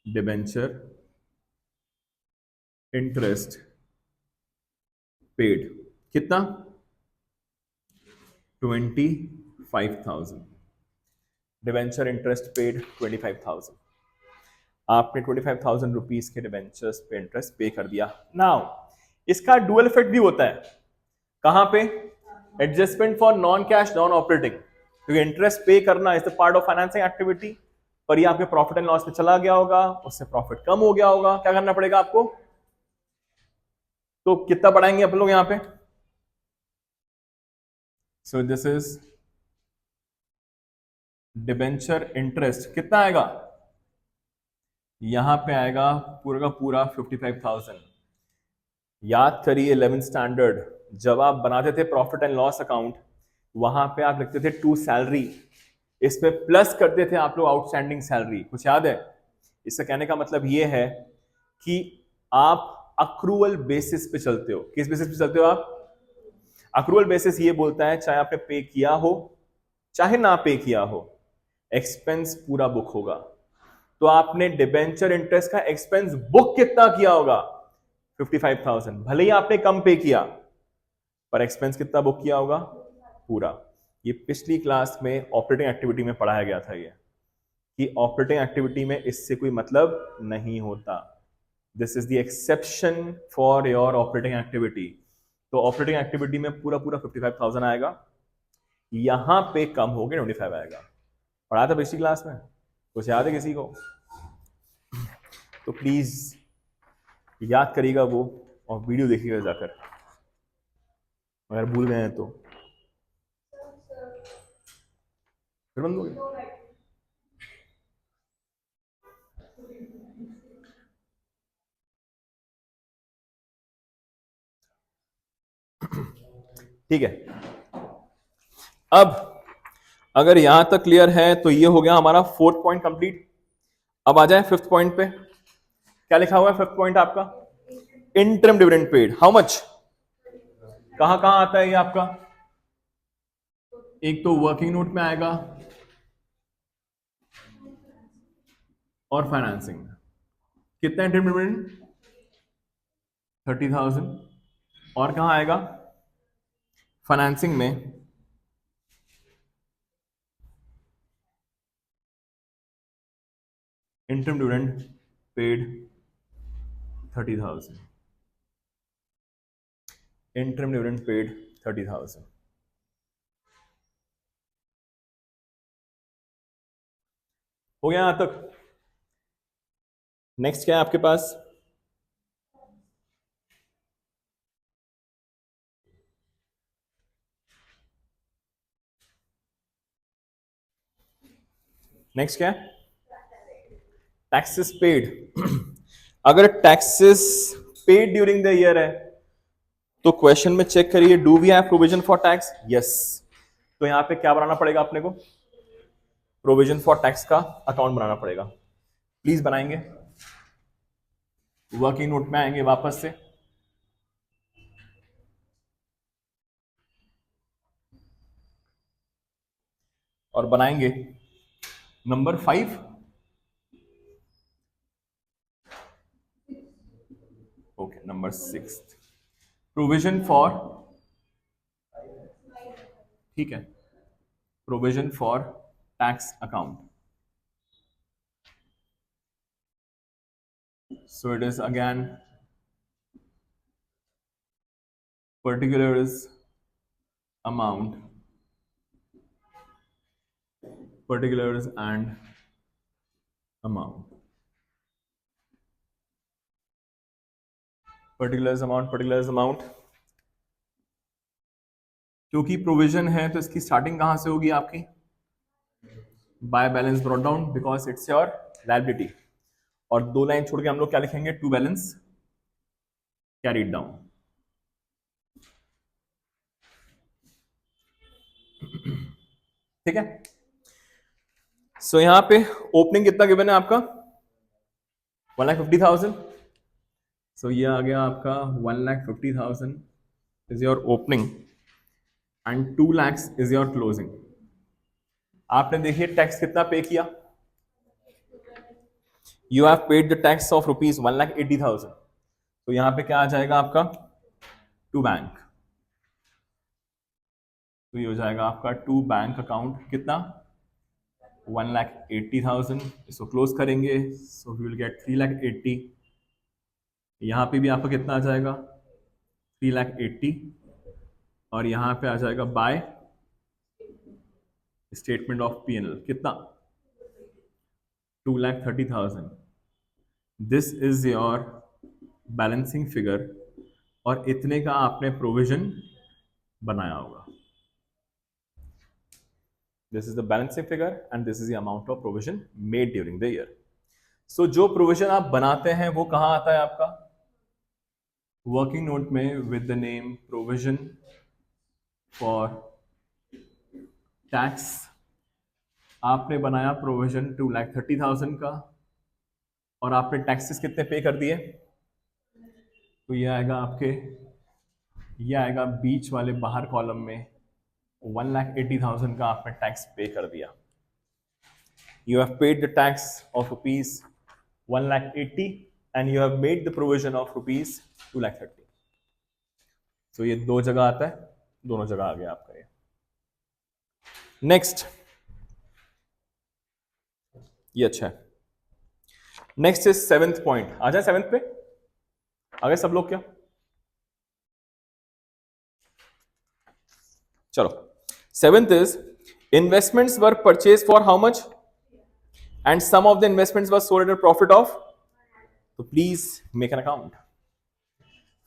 S1: debenture interest paid कितना 25,000। Debenture interest paid 25,000। आपने 25,000 रुपीज के डिबेंचर्स पे इंटरेस्ट पे कर दिया। नाउ इसका डुअल इफेक्ट भी होता है, कहां पे, adjustment for non cash non operating, क्योंकि इंटरेस्ट पे करना is the part of financing activity, पर ये आपके प्रॉफिट एंड लॉस में चला गया होगा, उससे प्रॉफिट कम हो गया होगा, क्या करना पड़ेगा आपको। तो कितना बढ़ाएंगे आप लोग यहां पे, सो दिस इज डिबेंचर इंटरेस्ट कितना आएगा, यहां पे आएगा पूरा का पूरा 55,000। याद करिए 11th स्टैंडर्ड जब आप बनाते थे प्रॉफिट एंड लॉस अकाउंट, वहां पे आप लिखते थे टू सैलरी, इसमें प्लस करते थे आप लोग आउटस्टैंडिंग सैलरी, कुछ याद है। इससे कहने का मतलब ये है कि आप अक्रूवल बेसिस पे चलते हो। किस बेसिस पे चलते हो आप, अक्रूवल बेसिस ये बोलता है चाहे आपने पे किया हो चाहे ना पे किया हो, एक्सपेंस पूरा बुक होगा। तो आपने डिबेंचर इंटरेस्ट का एक्सपेंस बुक कितना किया होगा 55,000, भले ही आपने कम पे किया पर एक्सपेंस कितना बुक किया होगा पूरा। ये पिछली क्लास में ऑपरेटिंग एक्टिविटी में पढ़ाया गया था, ये कि ऑपरेटिंग एक्टिविटी में इससे कोई मतलब नहीं होता। This is the exception for your operating activity. तो ऑपरेटिंग एक्टिविटी में पूरा पूरा 55,000 आएगा, यहां पे कम हो गया 25 आएगा। पढ़ा था पिछली क्लास में, कुछ याद है किसी को, तो प्लीज याद करिएगा वो और वीडियो देखिएगा जाकर, अगर भूल गए हैं तो फिर बंद हो गया। ठीक है, अब अगर यहां तक क्लियर है तो ये हो गया हमारा 4th पॉइंट कंप्लीट। अब आ जाए 5th पॉइंट पे, क्या लिखा हुआ है 5th पॉइंट आपका, interim dividend paid, how much, कहां कहां आता है ये आपका, एक तो वर्किंग नोट में आएगा और फाइनेंसिंग में। कितना इंटरम डिविडेंड 30,000, और कहां आएगा फाइनेंसिंग में interim dividend paid 30,000, interim dividend paid 30,000। हो गया यहां तक। नेक्स्ट क्या है आपके पास, नेक्स्ट क्या है, टैक्सेस पेड। अगर taxes paid during the year है तो क्वेश्चन में चेक करिए do we have provision for tax, yes. तो यहां पे क्या बनाना पड़ेगा अपने को, प्रोविजन फॉर टैक्स का अकाउंट बनाना पड़ेगा। प्लीज बनाएंगे, वर्किंग नोट में आएंगे वापस से, और बनाएंगे number 5, okay number 6, provision for, ठीक है, provision for tax account. So it is again particulars amount, particulars and amount, particulars amount। क्योंकि प्रोविजन है तो इसकी स्टार्टिंग कहां से होगी आपकी bye balance brought down because it's your liability. और 2 लाइन छोड़ के हम लोग क्या लिखेंगे, टू बैलेंस कैरीड डाउन। ठीक है। सो यहां पे ओपनिंग कितना गिवन है आपका, 1,50,000। सो ये आ गया आपका 1,50,000 is your opening and 2 lakhs is your closing. आपने देखिए टैक्स कितना पे किया, you have paid the tax of rupees 1,80,000। तो यहां पे क्या आ जाएगा आपका, टू बैंक। तो ये हो जाएगा आपका टू बैंक अकाउंट कितना, 1,80,000। इसको क्लोज करेंगे, सो वी विल गेट 3,80,000। यहां पे भी आपका कितना आ जाएगा, 3,80,000। और यहां पे आ जाएगा बाय स्टेटमेंट ऑफ P&L कितना, 2,30,000। This is your balancing figure. और इतने का आपने प्रोविजन बनाया होगा। This is the balancing figure and this is the amount of provision made during the year. So जो प्रोविजन आप बनाते हैं वो कहां आता है आपका, वर्किंग नोट में with the name provision for tax. आपने बनाया प्रोविजन 2,30,000 का और आपने टैक्सेस कितने पे कर दिए, तो ये आएगा आपके, ये आएगा बीच वाले बाहर कॉलम में 1,80,000 का आपने टैक्स पे कर दिया। You have paid the tax of rupees 1,80,000 and you have made the provision of rupees 2,30,000. So ये दो जगह आता है, दोनों जगह आ गया आपका ये। नेक्स्ट, ये अच्छा है। Next is 7th point. आ जाए 7th पे, आ गए सब लोग क्या, चलो। 7th is investments were purchase for how much and some of the investments were sold at profit of. तो प्लीज मेक एन अकाउंट।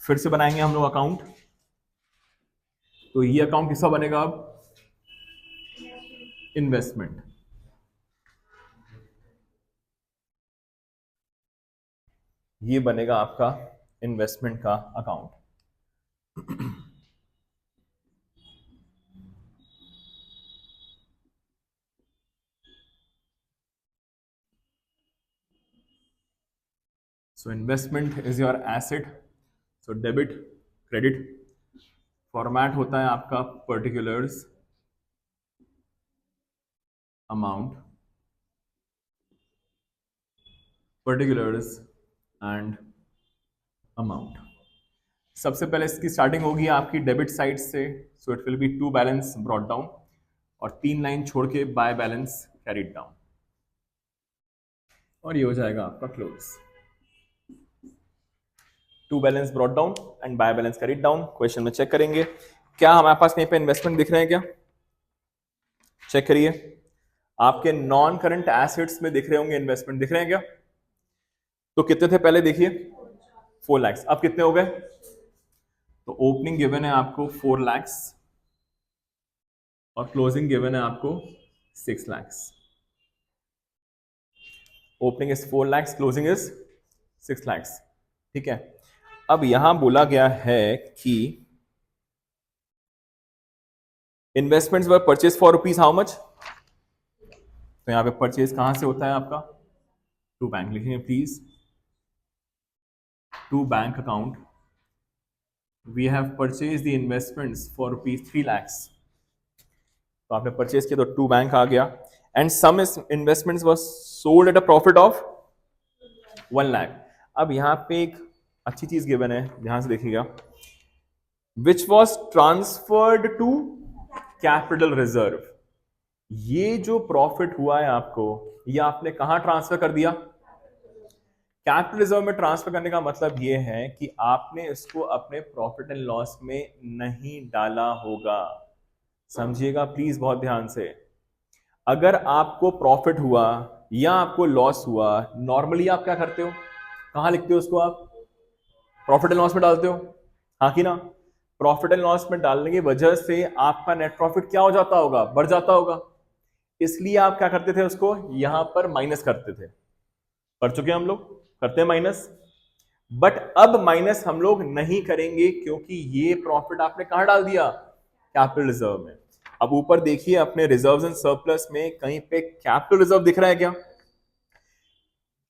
S1: फिर से बनाएंगे हम लोग अकाउंट। तो ये अकाउंट किसका बनेगा अब, इन्वेस्टमेंट। ये बनेगा आपका इन्वेस्टमेंट का account. So investment is your asset. So debit, credit. Format होता है आपका particulars, amount, particulars and amount. सबसे पहले इसकी स्टार्टिंग होगी आपकी डेबिट साइड से। So it will be to balance brought down और 3 लाइन छोड़ के बाय बैलेंस कैरिड डाउन। और ये हो जाएगा आपका close. To balance brought down and by balance carried down. Question में चेक करेंगे क्या हमारे पास कहीं पे इन्वेस्टमेंट दिख रहे हैं क्या, चेक करिए। आपके नॉन करंट एसेट्स में दिख रहे होंगे इन्वेस्टमेंट, दिख रहे हैं क्या। तो कितने थे पहले देखिए, 4 lakhs। अब कितने हो गए, तो ओपनिंग गिवन है आपको 4 lakhs और क्लोजिंग गिवन है आपको 6 lakhs। Opening is 4 lakhs, closing is 6 lakhs। ठीक है। अब यहां बोला गया है कि investments were purchase for rupees how much. तो यहां पे परचेज कहां से होता है आपका, टू बैंक लिखेंगे please. To bank account, we have purchase the investments for rupees 3 lakhs। तो आपने परचेज किया तो टू बैंक आ गया। And some investments were sold at a profit of 1 lakh। अब यहां पे एक अच्छी चीज गिवन है, ध्यान से देखिएगा, which was transferred to capital reserve. ये जो प्रॉफिट हुआ है आपको, ये आपने कहां ट्रांसफर कर दिया, कैपिटल रिजर्व में। ट्रांसफर करने का मतलब ये है कि आपने इसको अपने प्रॉफिट एंड लॉस में नहीं डाला होगा। समझिएगा प्लीज बहुत ध्यान से। अगर आपको प्रॉफिट हुआ या आपको लॉस हुआ, नॉर्मली आप क्या करते हो, कहां लिखते हो उसको, आप प्रॉफिट एंड लॉस में डालते हो, हाँ कि ना। प्रॉफिट एंड लॉस में डालने की वजह से आपका नेट प्रॉफिट क्या हो जाता होगा, बढ़ जाता होगा। इसलिए आप क्या करते थे, उसको यहां पर माइनस करते थे। कर चुके हम लोग, करते हैं माइनस। बट अब माइनस हम लोग नहीं करेंगे, क्योंकि ये प्रॉफिट आपने कहां डाल दिया, कैपिटल रिजर्व में। अब ऊपर देखिए अपने रिजर्व्स एंड सरप्लस में कहीं पे कैपिटल रिजर्व दिख रहा है क्या?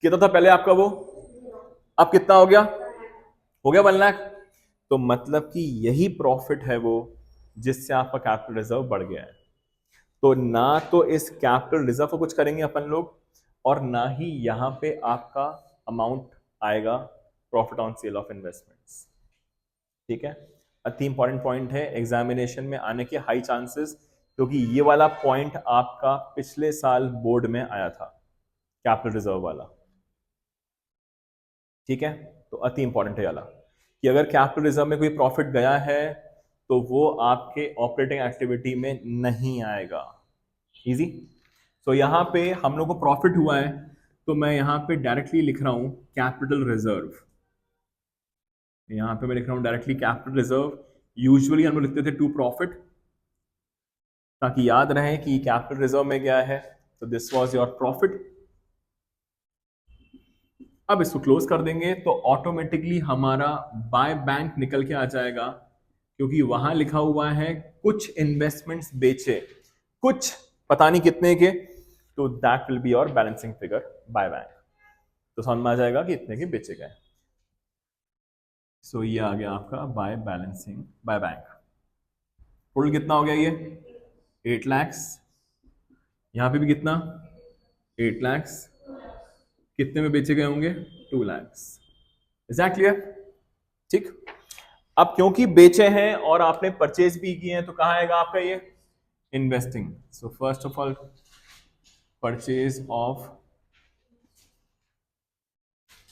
S1: कितना था पहले आपका वो, अब कितना हो गया? हो गया 1 लाख। तो मतलब कि यही प्रॉफिट है वो, जिससे आपका कैपिटल रिजर्व बढ़ गया है। तो ना तो इस कैपिटल रिजर्व को कुछ करेंगे अपन लोग, और ना ही यहां पे आपका अमाउंट आएगा profit on sale of investments. ठीक है, अति इंपॉर्टेंट पॉइंट है, एग्जामिनेशन में आने के हाई चांसेस, क्योंकि ये वाला पॉइंट आपका पिछले साल बोर्ड में आया था, कैपिटल रिजर्व वाला। ठीक है, तो अति इंपॉर्टेंट है वाला कि अगर कैपिटल रिजर्व में कोई प्रॉफिट गया है तो वो आपके ऑपरेटिंग एक्टिविटी में नहीं आएगा। इजी। तो यहां पे हम लोग को प्रॉफिट हुआ है, तो मैं यहां पे डायरेक्टली लिख रहा हूं कैपिटल रिजर्व। यहां पे मैं लिख रहा हूं डायरेक्टली कैपिटल रिजर्व। यूजुअली हम लोग लिखते थे टू प्रॉफिट, ताकि याद रहे कि कैपिटल रिजर्व में गया है, तो दिस वाज योर प्रॉफिट। अब इसको क्लोज कर देंगे तो ऑटोमेटिकली हमारा बाय बैंक निकल के आ जाएगा, क्योंकि वहां लिखा हुआ है कुछ इन्वेस्टमेंट्स बेचे, कुछ पता नहीं कितने के, तो that will be your balancing figure by bank. तो समझ में आ जाएगा कि इतने के बेचे गए। सो ये आ गया आपका by balancing by bank. Total कितना हो गया ये? 8 lakhs। यहां पे भी कितना? 8 lakhs। कितने में बेचे गए होंगे? 2 lakhs। Is that clear? ठीक। अब क्योंकि बेचे हैं और आपने परचेज भी किए हैं, तो कहां आएगा आपका ये? Investing. So first of all purchase of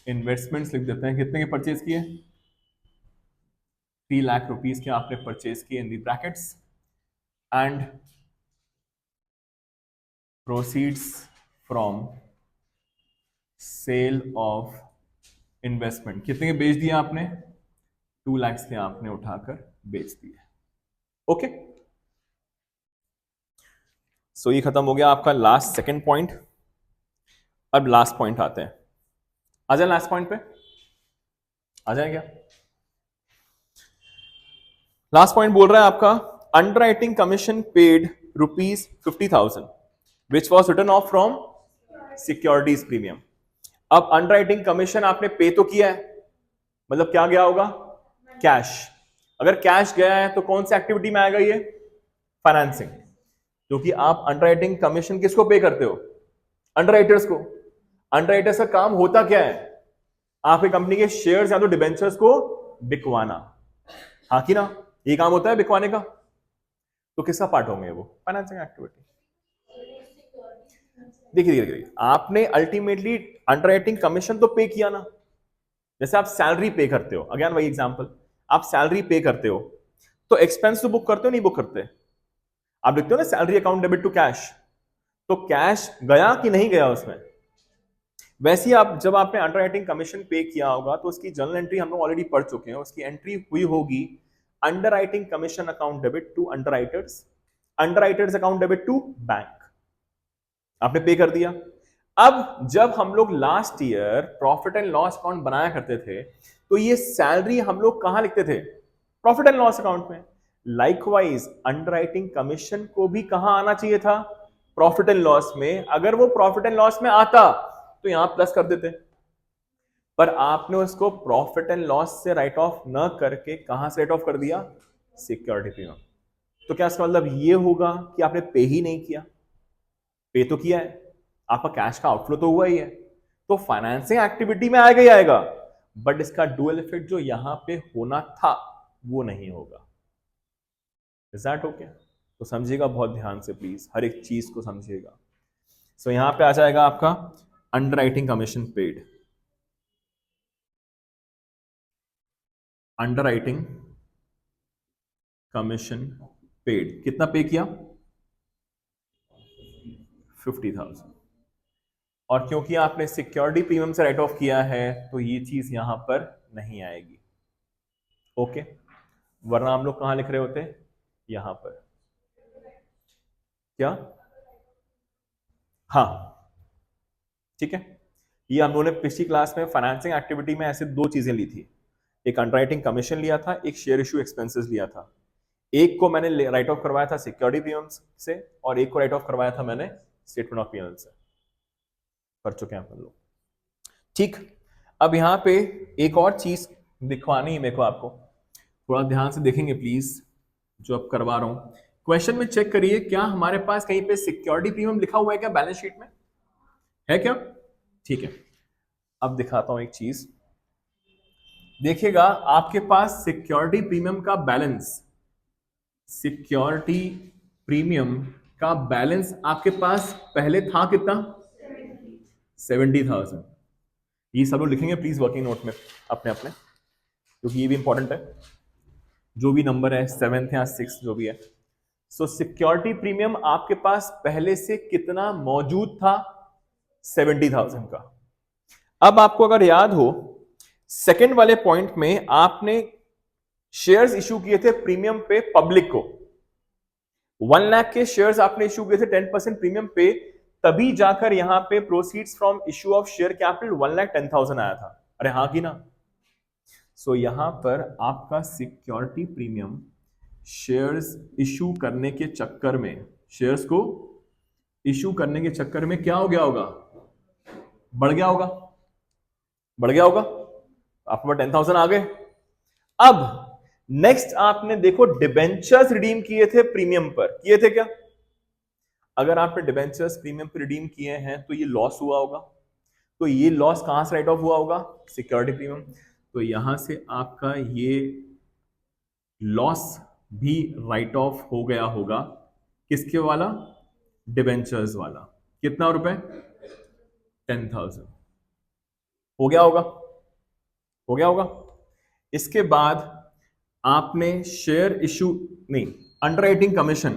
S1: investments लिख देते हैं। कितने के परचेज किए? 3 लाख रुपीस के आपने परचेज किए in the brackets. And proceeds from sale of investment, कितने के बेच दिए आपने? 2 lakhs के आपने उठाकर बेच दिए। ओके, सो ये खत्म हो गया आपका लास्ट सेकंड पॉइंट। अब लास्ट पॉइंट आते हैं। आ जाए लास्ट पॉइंट पे, आ जाए क्या? लास्ट पॉइंट बोल रहा है आपका underwriting commission paid ₹50,000 which was return of from securities premium. अब अंडरराइटिंग कमीशन आपने पे तो किया है, मतलब क्या गया होगा? कैश। अगर कैश गया है तो कौन सी एक्टिविटी में आएगा ये? फाइनेंसिंग। क्योंकि आप अंडरराइटिंग कमीशन किसको पे करते हो? अंडरराइटर्स को। अंडरराइटर्स का काम होता क्या है? आपकी कंपनी के शेयर्स या तो डिबेंचर्स को बिकवाना, हाँ कि ना? ये काम होता है बिकवाने का। तो किसका पार्ट होंगे वो? Financing activity. देखिए आपने अल्टीमेटली अंडरराइटिंग कमीशन तो पे किया ना। जैसे आप सैलरी पे करते हो, अगेन वही एग्जांपल, आप सैलरी पे करते हो तो एक्सपेंस तो बुक करते हो नहीं बुक करते? आप लिखते हो ना salary account debit to cash, तो कैश गया कि नहीं गया उसमें? वैसे ही आप जब आपने अंडरराइटिंग कमीशन पे किया होगा तो उसकी जर्नल एंट्री हम लोग ऑलरेडी पढ़ चुके हैं। उसकी एंट्री हुई होगी underwriting commission account debit to underwriters, underwriters account debit to bank. आपने पे कर दिया। अब जब हम लोग last year profit and loss account बनाया करते थे, तो ये सैलरी हम लोग कहां लिखते थे? प्रॉफिट एंड लॉस अकाउंट में। लाइकवाइज अंडरराइटिंग कमीशन को भी कहां आना चाहिए था? प्रॉफिट एंड लॉस में। अगर वो प्रॉफिट एंड लॉस में आता तो यहां प्लस कर देते, पर आपने उसको प्रॉफिट एंड लॉस से राइट ऑफ न करके कहां से राइट ऑफ कर दिया? Security premium. तो क्या इसका मतलब ये होगा कि आपने पे ही नहीं किया? पे तो किया है, आपका कैश का आउटफ्लो तो हुआ ही है, तो फाइनेंसिंग एक्टिविटी में आएगा ही आएगा, बट इसका डुअल इफेक्ट जो यहां पे होना था वो नहीं होगा। Is that okay? तो समझिएगा बहुत ध्यान से प्लीज, हर एक चीज को समझिएगा। सो यहां पे आ जाएगा आपका underwriting commission paid. Underwriting commission paid कितना पे किया? 50,000। और क्योंकि आपने सिक्योरिटी प्रीमियम से राइट ऑफ किया है तो ये चीज यहां पर नहीं आएगी। ओके, वरना हम लोग कहां लिख रहे होते? यहां पर। क्या? हाँ, ठीक है। ये हम लोगों ने पिछली क्लास में फाइनेंसिंग एक्टिविटी में ऐसे दो चीजें ली थी, एक अंडरराइटिंग कमीशन लिया था, एक शेयर इशू एक्सपेंसेस लिया था। एक को मैंने राइट ऑफ करवाया था सिक्योरिटी प्रीमियम से और एक को राइट ऑफ करवाया था मैंने स्टेटमेंट ऑफ पीएनएल से। कर चुके हैं अपन लोग, ठीक। अब यहां पे एक और चीज दिखवानी है मेरे को, आपको थोड़ा ध्यान से देखेंगे प्लीज, जो अब करवा रहा हूं। क्वेश्चन में चेक करिए, क्या हमारे पास कहीं पे सिक्योरिटी प्रीमियम लिखा हुआ है क्या बैलेंस शीट में, है क्या? ठीक है, अब दिखाता हूं एक चीज, देखिएगा आपके पास सिक्योरिटी प्रीमियम का बैलेंस, सिक्योरिटी प्रीमियम का बैलेंस आपके पास पहले था कितना? 70,000। ये सब लोग लिखेंगे प्लीज वर्किंग नोट में अपने अपने, क्योंकि ये भी इंपॉर्टेंट है, जो भी नंबर है 7th या 6th जो भी है। सो सिक्योरिटी प्रीमियम आपके पास पहले से कितना मौजूद था? 70,000 का। अब आपको अगर याद हो, सेकंड वाले पॉइंट में आपने शेयर्स इशू किए थे प्रीमियम पे पब्लिक को, 1 लाख के शेयर्स आपने इशू किए थे 10% प्रीमियम पे, तभी जाकर यहां पे proceeds from issue of share capital 1,10,000 आया था। अरे हाँ कि ना? सो यहां पर आपका सिक्योरिटी प्रीमियम शेयर्स इशू करने के चक्कर में, शेयर्स को इशू करने के चक्कर में क्या हो गया होगा? बढ़ गया होगा, बढ़ गया होगा। आपके पास 10,000 आ गए। अब नेक्स्ट आपने देखो डिबेंचर्स रिडीम किए थे प्रीमियम पर, किए थे क्या? अगर आपने डिबेंचर्स प्रीमियम पर रिडीम किए हैं तो ये लॉस हुआ होगा, तो ये लॉस कहां से राइट ऑफ हुआ होगा? Security premium. तो यहां से आपका ये लॉस भी राइट ऑफ हो गया होगा, किसके वाला? डिबेंचर्स वाला। कितना रुपए? 10,000। हो गया होगा, हो गया होगा। इसके बाद आपने शेयर इशू नहीं, अंडरराइटिंग कमीशन,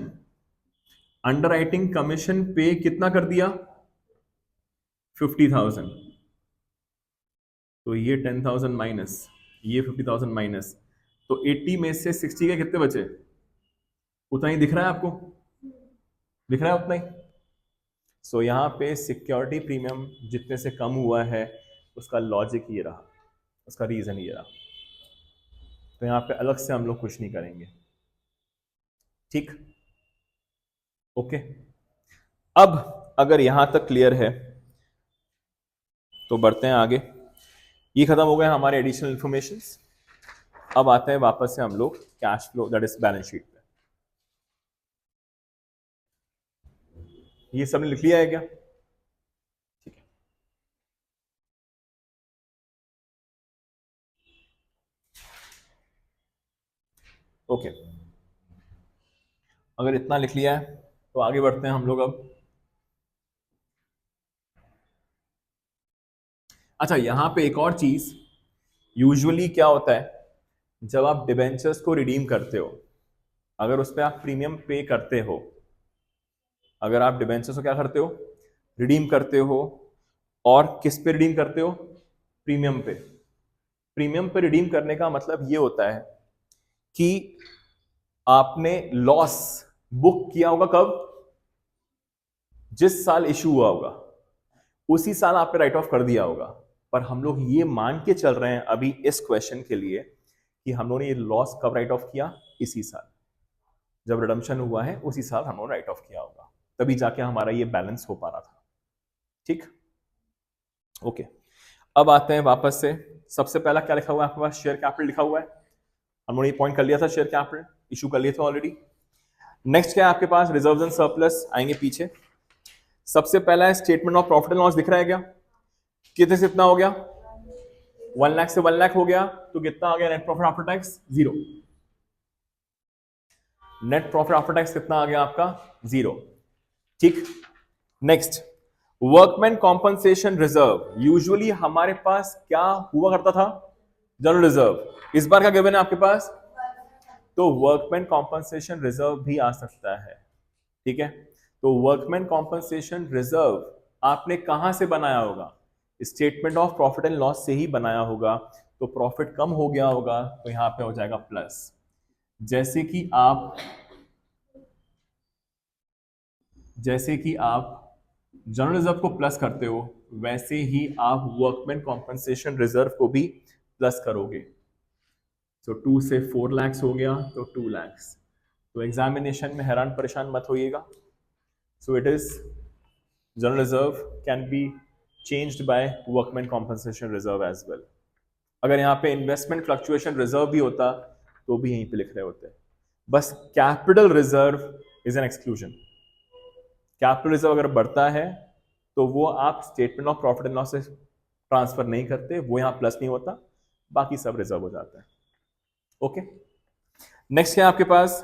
S1: अंडरराइटिंग कमीशन पे कितना कर दिया? 50,000। तो ये 10,000 माइनस ये 50,000 माइनस, तो 80 में से 60 के कितने बचे? उतना ही दिख रहा है आपको, दिख रहा है उतना ही। सो यहां पे सिक्योरिटी प्रीमियम जितने से कम हुआ है उसका लॉजिक ये रहा, उसका रीजन ये रहा। तो यहां पे अलग से हम लोग कुछ नहीं करेंगे, ठीक, ओके। अब अगर यहां तक क्लियर है तो बढ़ते हैं आगे। ये खत्म हो गए हमारे एडिशनल इंफॉर्मेशंस। अब आते हैं वापस से हम लोग cash flow, that is balance sheet पे। ये सब लिख लिया है क्या? ठीक है, ओके। अगर इतना लिख लिया है तो आगे बढ़ते हैं हम लोग अब। अच्छा, यहां पे एक और चीज, यूजुअली क्या होता है जब आप डिबेंचर्स को रिडीम करते हो, अगर उस पर आप प्रीमियम पे करते हो, अगर आप डिबेंचर्स को क्या करते हो? रिडीम करते हो, और किस पे रिडीम करते हो? प्रीमियम पे। प्रीमियम पे रिडीम करने का मतलब ये होता है कि आपने लॉस बुक किया होगा कब? जिस साल इशू हुआ होगा उसी साल आपने राइट ऑफ कर दिया होगा। पर हम लोग ये मान के चल रहे हैं अभी इस क्वेश्चन के लिए कि हम लोगों ने ये लॉस कब राइट ऑफ किया? इसी साल, जब रिडम्पशन हुआ है उसी साल हम लोग राइट ऑफ किया होगा, तभी जाके हमारा ये बैलेंस हो पा रहा था, ठीक, ओके। अब आते हैं वापस से, सबसे पहला क्या लिखा हुआ है आपके पास? शेयर कैपिटल लिखा हुआ है, हम लोगों ने ये पॉइंट कर लिया था, शेयर कैपिटल इशू कर लिए थे ऑलरेडी। नेक्स्ट क्या है आपके पास? रिजर्व्स एंड सरप्लस, आएंगे पीछे। सबसे पहला है statement of profit and loss, दिख रहा है क्या? कितने से कितना हो गया? 1 लाख से 1 लाख हो गया, तो कितना आ गया net profit after tax? 0। Net profit after tax कितना आ गया आपका? 0, ठीक। Next, workman compensation reserve, usually हमारे पास क्या हुआ करता था? General reserve. इस बार क्या गिवन है आपके पास? तो वर्कमैन कॉम्पनसेशन रिजर्व भी आ सकता है, ठीक है। तो वर्कमैन कॉम्पनसेशन रिजर्व आपने कहां से बनाया होगा? Statement of profit and loss से ही बनाया होगा। तो प्रॉफिट कम हो गया होगा तो यहां पे हो जाएगा प्लस। जैसे कि आप जनरल रिजर्व को प्लस करते हो वैसे ही आप वर्कमैन कॉम्पनसेशन रिजर्व को भी प्लस करोगे। तो 2 से 4 lakhs हो गया तो 2 lakhs। तो एग्जामिनेशन में हैरान परेशान मत होइएगा। So it is general reserve can be changed by workman compensation reserve as well. अगर यहाँ पे इन्वेस्टमेंट फ्लक्चुएशन रिजर्व भी होता तो भी यहीं पे लिख रहे होते। बस capital reserve is an exclusion. Capital reserve अगर बढ़ता है तो वो आप statement of profit and loss से ट्रांसफर नहीं करते, वो यहां प्लस नहीं होता, बाकी सब रिजर्व हो जाता है। ओके, नेक्स्ट क्या है आपके पास?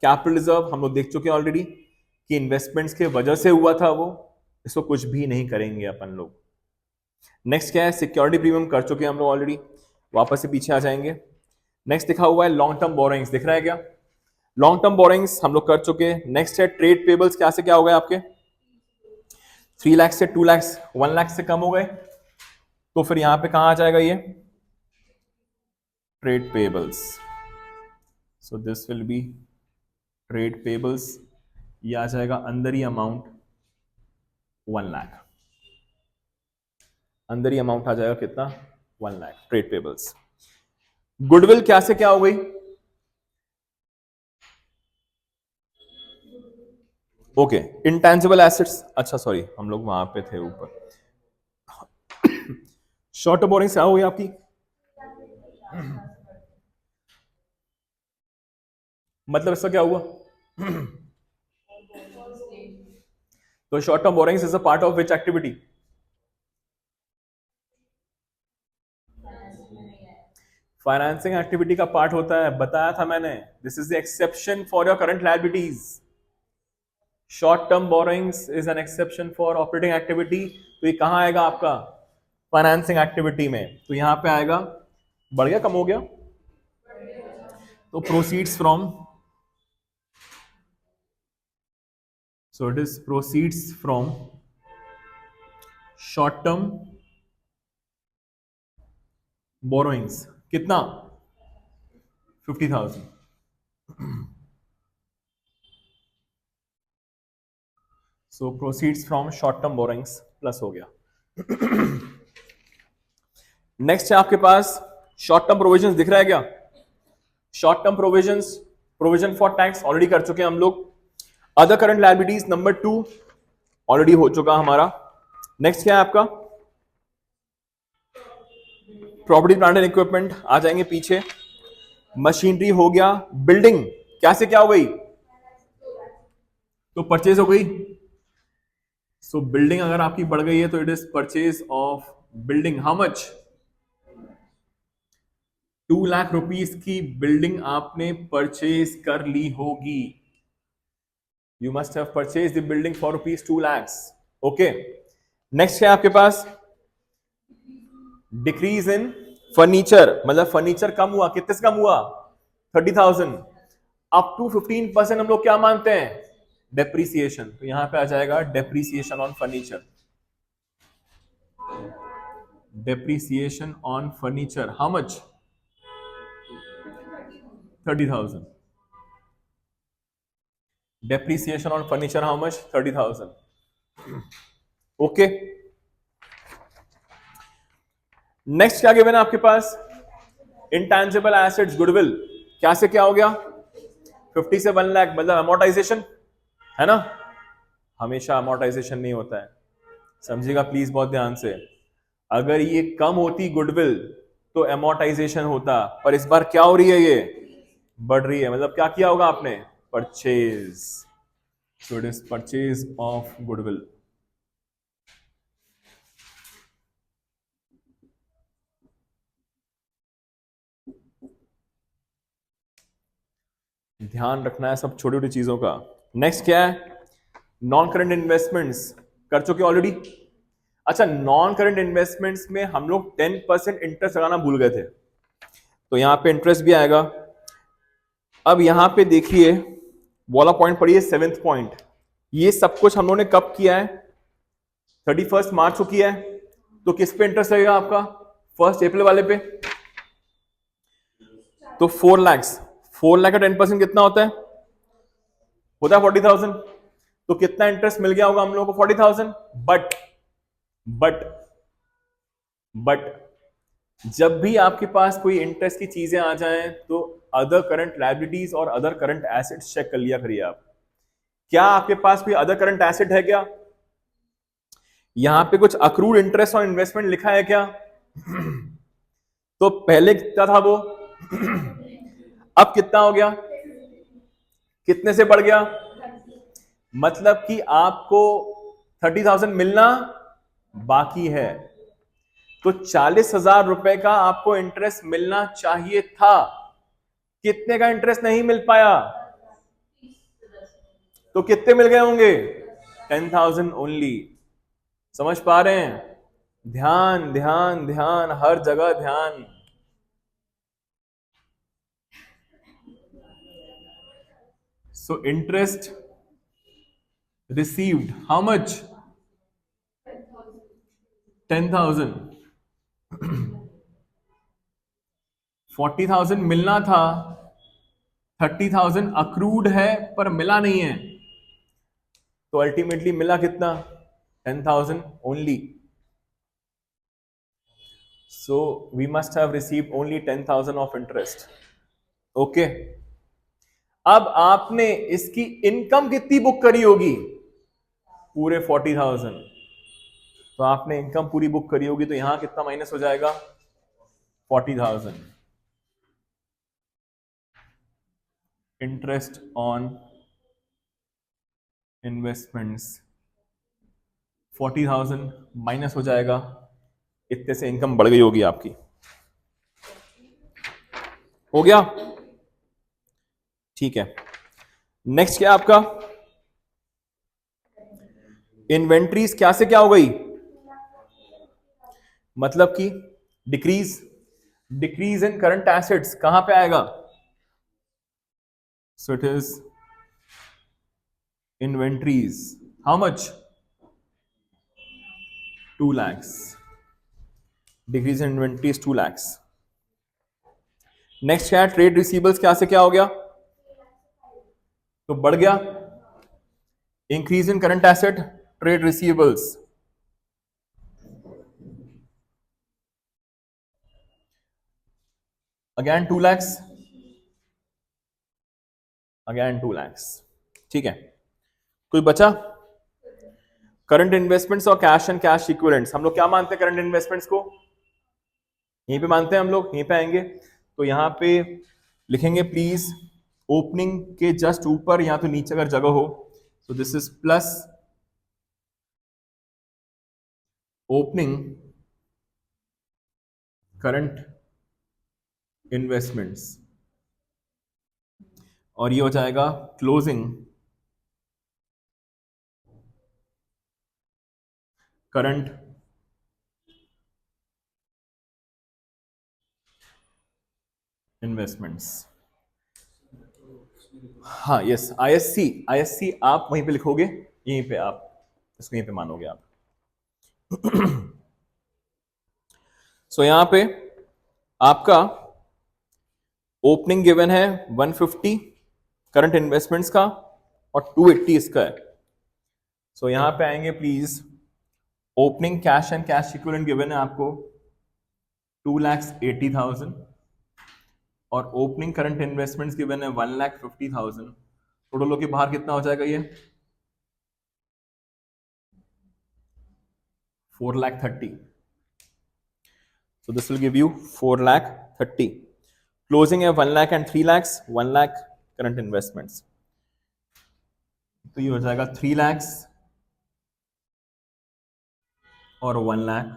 S1: कैपिटल रिजर्व हम लोग देख चुके हैं ऑलरेडी कि इन्वेस्टमेंट्स के वजह से हुआ था वो, इसको कुछ भी नहीं करेंगे अपन लोग। नेक्स्ट क्या है? सिक्योरिटी प्रीमियम कर चुके हैं हम लोग ऑलरेडी, वापस से पीछे आ जाएंगे। नेक्स्ट लिखा हुआ है लॉन्ग टर्म बोरोइंग्स, दिख रहा है क्या? लॉन्ग टर्म बोरोइंग्स हम लोग कर चुके हैं। नेक्स्ट है ट्रेड पेबल्स, क्या से क्या हो गए आपके? 3 लाख से 2 लाख 1 लाख से कम हो गए, तो फिर यहां पे कहां आ जाएगा ये? Trade payables. So this will be trade payables, ये आ जाएगा अंदर ही अमाउंट 1 लाख, अंदर ही अमाउंट आ जाएगा कितना? 1 लाख ट्रेड पेबल्स। गुडविल क्या से क्या हो गई? ओके, इंटेंजिबल एसेट्स, अच्छा सॉरी हम लोग वहां पे थे ऊपर। शॉर्ट टर्म बोरिंग क्या हो गई आपकी? मतलब इसका क्या हुआ? तो short term borrowings is a part of which activity? Financing activity का पार्ट होता है, बताया था मैंने। This is the exception for your current liabilities. Short term borrowings is an exception for operating activity. तो ये कहां आएगा आपका? फाइनेंसिंग एक्टिविटी में। तो यहां पे आएगा, बढ़ गया कम हो गया? तो proceeds from, so it is proceeds from short term borrowings. कितना? 50,000। So proceeds from short term borrowings plus हो गया। नेक्स्ट है आपके पास शॉर्ट टर्म प्रोविजंस, दिख रहा है क्या? Short term provisions, provision for tax already कर चुके हैं हम लोग। Other current liabilities number 2 already हो चुका हमारा। नेक्स्ट क्या है आपका? प्रॉपर्टी प्लांट एंड इक्विपमेंट आ जाएंगे पीछे। मशीनरी हो गया। बिल्डिंग क्या से क्या हो गई? तो परचेज हो गई। सो बिल्डिंग अगर आपकी बढ़ गई है तो it is purchase of building. How much? 2 lakh rupees की बिल्डिंग आपने परचेज कर ली होगी। You must have purchase the building for rupees 2 lakhs। Okay, next क्या है आपके पास? डिक्रीज इन फर्नीचर, मतलब फर्नीचर कम हुआ। कितने से कम हुआ? 30,000। अप टू 15% हम लोग क्या मानते हैं? डेप्रीसिएशन। तो यहां पे आ जाएगा depreciation on furniture. Depreciation on furniture how much? 30,000। Depreciation on furniture how much? 30,000। Okay, next क्या गिवन है आपके पास? इंटेंजिबल एसेट्स, गुडविल क्या से क्या हो गया? 50 से 1 लाख, मतलब अमोर्टाइजेशन है ना। हमेशा अमोर्टाइजेशन नहीं होता है, समझिएगा प्लीज बहुत ध्यान से। अगर ये कम होती गुडविल तो अमोर्टाइजेशन होता, पर इस बार क्या हो रही है? ये बढ़ रही है, मतलब क्या किया होगा आपने? Purchase. So it is purchase of goodwill. ध्यान रखना है सब छोटी छोटी चीजों का। नेक्स्ट क्या है? नॉन करंट इन्वेस्टमेंट्स कर चुके ऑलरेडी। अच्छा, नॉन करंट इन्वेस्टमेंट्स में हम लोग 10% इंटरेस्ट लगाना भूल गए थे, तो यहां पे इंटरेस्ट भी आएगा। अब यहां पे देखिए वाला पॉइंट पढ़िए, 7th पॉइंट। ये सब कुछ हम लोगों ने कब किया है? 31 मार्च को किया है। तो किस पे इंटरेस्ट लगेगा आपका? 1 अप्रैल वाले पे। तो 4 लाख का 10% कितना होता है? होता है 40,000। तो कितना इंटरेस्ट मिल गया होगा हम लोगों को 40,000। बट बट जब भी आपके पास कोई इंटरेस्ट की चीजें आ जाएं तो अदर करंट लायबिलिटीज और अदर करंट एसेट्स चेक कर लिया करिए आप। क्या आपके पास कोई अदर करंट एसेट है क्या? यहां पे कुछ अक्रूड इंटरेस्ट और इन्वेस्टमेंट लिखा है क्या? तो पहले कितना था वो, अब कितना हो गया, कितने से बढ़ गया? मतलब कि आपको 30,000 मिलना बाकी है। तो 40,000 रुपए का आपको इंटरेस्ट मिलना चाहिए था। कितने का इंटरेस्ट नहीं मिल पाया? तो कितने मिल गए होंगे? 10,000 ओनली। समझ पा रहे हैं? ध्यान ध्यान ध्यान, हर जगह ध्यान। So interest received how much? 10,000। 40,000 मिलना था, 30,000 अक्रूड है पर मिला नहीं है। तो अल्टीमेटली मिला कितना? 10,000 only. So we must have received only 10,000 of interest. Okay. अब आपने इसकी इनकम कितनी बुक करी होगी? पूरे 40,000। तो आपने इनकम पूरी बुक करी होगी, तो यहां कितना माइनस हो जाएगा? 40,000। इंटरेस्ट ऑन इन्वेस्टमेंट्स 40,000 माइनस हो जाएगा, इतने से इनकम बढ़ गई होगी आपकी। हो गया? ठीक है। नेक्स्ट क्या आपका? इन्वेंट्रीज क्या से क्या हो गई? मतलब कि decrease. Decrease in current assets कहां पे आएगा? सो it is inventories. How much? 2 lakhs। Decrease in inventories 2 lakhs। Next क्या है? ट्रेड रिसीवेबल्स क्या से क्या हो गया? तो बढ़ गया। Increase in current asset trade receivables, again 2 lakhs, again 2 lakhs। ठीक है, कोई बचा? करंट इन्वेस्टमेंट्स और कैश एंड कैश इक्विवेलेंट्स, हम लोग क्या मानते हैं करंट इन्वेस्टमेंट्स को? यहीं पे मानते हैं हम लोग, यहीं पे आएंगे। तो यहां पे लिखेंगे प्लीज ओपनिंग के जस्ट ऊपर या तो नीचे अगर जगह हो, तो this is plus opening current investments, और ये हो जाएगा क्लोजिंग करंट इन्वेस्टमेंट्स। हाँ यस, आईएससी, आईएससी आप वहीं पे लिखोगे, यहीं पे आप इसको यहीं पे मानोगे आप। सो यहां पे आपका ओपनिंग गिवन है 150 करंट इन्वेस्टमेंट्स का और 280 इसका है। सो यहां पे आएंगे please, opening cash and cash equivalent given है आपको 2,80,000 और ओपनिंग करंट इन्वेस्टमेंट्स गिवन है 1,50,000। टोटल होके बाहर कितना हो जाएगा? ये 4,30,000। So this will give you 4,30,000. Closing है 1 lakh and 3 lakhs, 1 lakh current investments. तो ये हो जाएगा 3 lakhs और 1 lakh,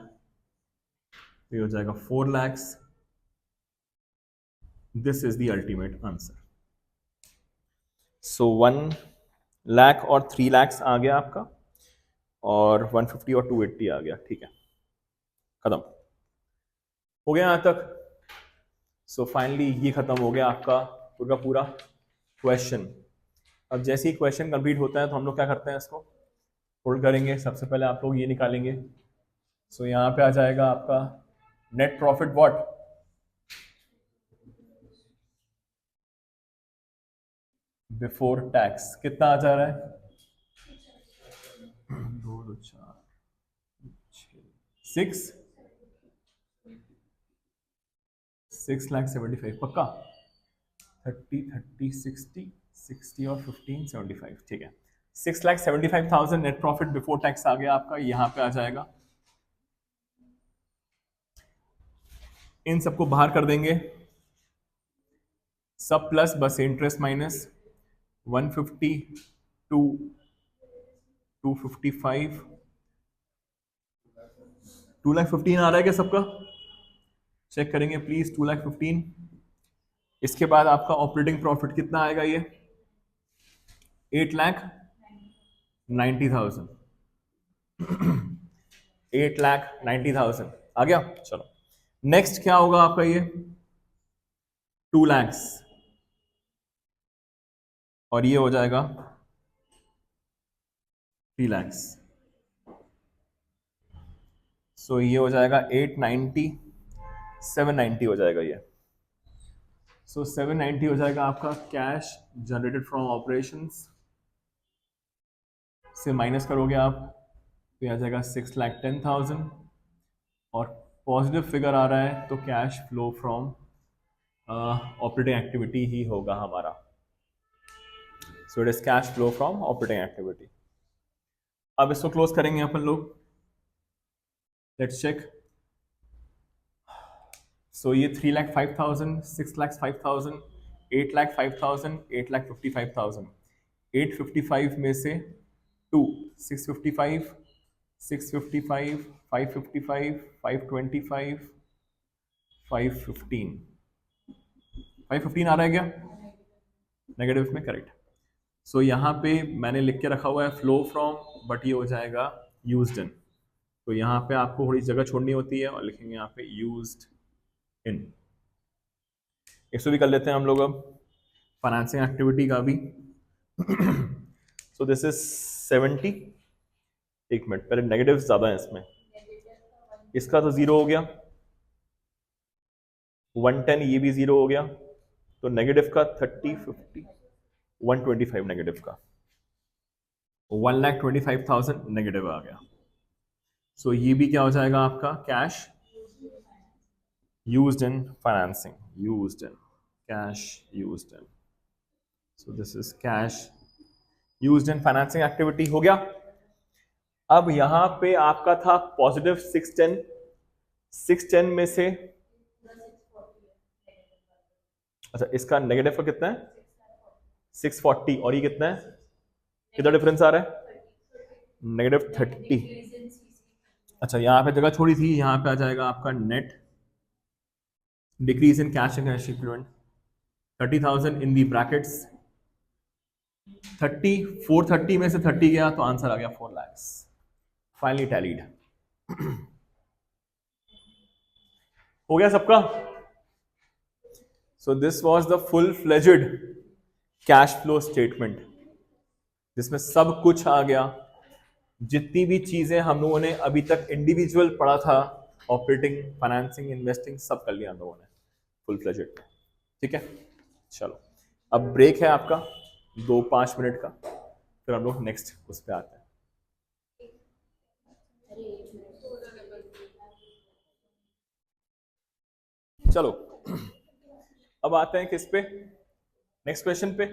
S1: तो ये हो जाएगा 4 lakhs। This is the ultimate answer. So 1 lakh और 3 lakhs आ गया आपका, और 150 और 280 आ गया। ठीक है, खत्म हो गया यहां तक। सो फाइनली ये खत्म हो गया आपका पूरा पूरा क्वेश्चन। अब जैसे ही क्वेश्चन कंप्लीट होता है तो हम लोग क्या करते हैं, इसको होल्ड करेंगे। सबसे पहले आप लोग ये निकालेंगे। सो यहाँ पे आ जाएगा आपका net profit what? Before tax कितना आ जा रहा है? 6,75,000 पक्का। 30, 30, 60, 60 और 15, 75, ठीक है। 6,75,000 नेट प्रॉफिट बिफोर टैक्स आ गया आपका, यहाँ पे आ जाएगा। इन सबको बाहर कर देंगे, सब प्लस बस इंटरेस्ट माइनस 150, 255, 2,15,000 आ रहा है क्या सबका? चेक करेंगे प्लीज, 2,15,000। इसके बाद आपका ऑपरेटिंग प्रॉफिट कितना आएगा ये? 8,90,000। 8,90,000 आ गया। चलो नेक्स्ट क्या होगा आपका ये? 2 lakhs, और ये हो जाएगा 3 lakhs। सो ये हो जाएगा 890, 790 हो जाएगा ये। सो 790 हो जाएगा आपका कैश जनरेटेड फ्रॉम ऑपरेशंस से माइनस करोगे आप तो आ जाएगा 6,10,000, और पॉजिटिव फिगर आ रहा है तो cash flow from operating activity ही होगा हमारा। So it is cash flow from operating activity. अब इसको क्लोज करेंगे अपन लोग, लेट्स चेक। सो ये 3,05,000, 6,05,000, 8,05,000, 8,55,000। 855 में से 2, 655, 655, 555, 525, 515, 515 आ रहा है क्या नेगेटिव में? करेक्ट। सो यहाँ पे मैंने लिख के रखा हुआ है फ्लो फ्रॉम, बट ये हो जाएगा यूज्ड इन। तो यहाँ पे आपको थोड़ी जगह छोड़नी होती है और लिखेंगे यहाँ पे यूज्ड इन। इसको भी कर लेते हैं हम लोग अब फाइनेंसिंग एक्टिविटी का भी। सो दिस इज 70। एक मिनट, पहले नेगेटिव ज्यादा है इसमें, इसका तो 0 हो गया, 110 ये भी 0 हो गया, तो नेगेटिव का 30, 50, 125 नेगेटिव का, 1,25,000 नेगेटिव आ गया। सो ये भी क्या हो जाएगा आपका? Cash used in financing, used in, cash used in. So this is cash used in financing activity हो गया। अब यहां पे आपका था पॉजिटिव 610, 610 में से, अच्छा इसका नेगेटिव का कितना है? 640, और ये कितना है? कितना डिफरेंस आ रहा है? -30। अच्छा यहाँ पे जगह छोड़ी थी, यहाँ पे आ जाएगा आपका net decrease in cash and cash equivalent 30,000 in the brackets 30, 430 में से 30 गया तो आंसर आ गया 4 lakhs। Finally tallied. हो गया सबका? So this was the full fledged cash flow statement, जिसमें सब कुछ आ गया। जितनी भी चीजें हम लोगों ने अभी तक इंडिविजुअल पढ़ा था, ऑपरेटिंग, फाइनेंसिंग, इन्वेस्टिंग, सब कर लिया हम लोगों ने फुल फ्लेजेड। ठीक है, चलो अब ब्रेक है आपका 2-5 मिनट का, फिर हम लोग नेक्स्ट उस पर आते हैं। चलो अब आते हैं किस पे? नेक्स्ट क्वेश्चन पे।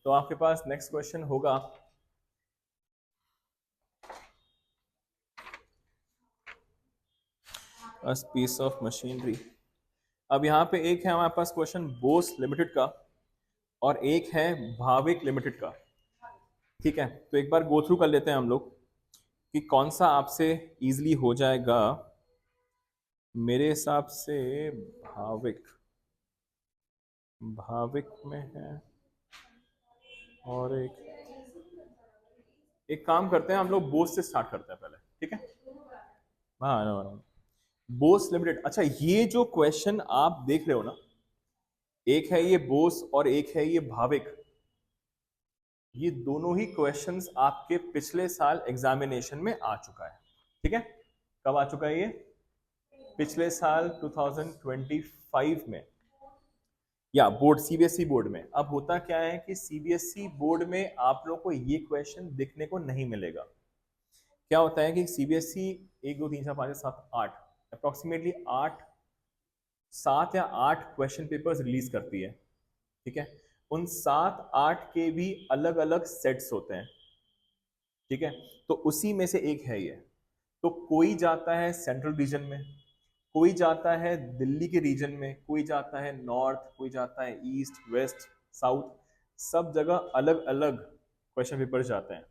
S1: तो आपके पास नेक्स्ट क्वेश्चन होगा अ पीस ऑफ मशीनरी। अब यहाँ पे एक है हमारे पास क्वेश्चन बोस लिमिटेड का, और एक है भाविक लिमिटेड का। ठीक है, तो एक बार गो थ्रू कर लेते हैं हम लोग कि कौन सा आपसे इजीली हो जाएगा। मेरे हिसाब से भाविक, भाविक में है, और एक काम करते हैं हम लोग, बोस से स्टार्ट करते हैं पहले। ठीक है, हाँ बोस लिमिटेड। अच्छा ये जो क्वेश्चन आप देख रहे हो ना, एक है ये बोस और एक है ये भाविक, ये दोनों ही क्वेश्चंस आपके पिछले साल एग्जामिनेशन में आ चुका है। ठीक है, कब आ चुका है ये? पिछले साल 2025 में, या बोर्ड सीबीएसई बोर्ड में। अब होता क्या है कि सीबीएसई बोर्ड में आप लोगों को ये क्वेश्चन दिखने को नहीं मिलेगा, क्या होता है कि सीबीएसई 1 2 3 4 5 6 7 8 अप्रोक्सीमेटली 7 या 8 क्वेश्चन पेपर्स रिलीज करती है, ठीक है। उन 7 8 के भी अलग अलग सेट्स होते हैं, ठीक है। तो उसी में से एक है ये। तो कोई जाता है सेंट्रल रीजन में, कोई जाता है दिल्ली के रीजन में, कोई जाता है नॉर्थ, कोई जाता है ईस्ट वेस्ट साउथ, सब जगह अलग अलग क्वेश्चन पेपर जाते हैं।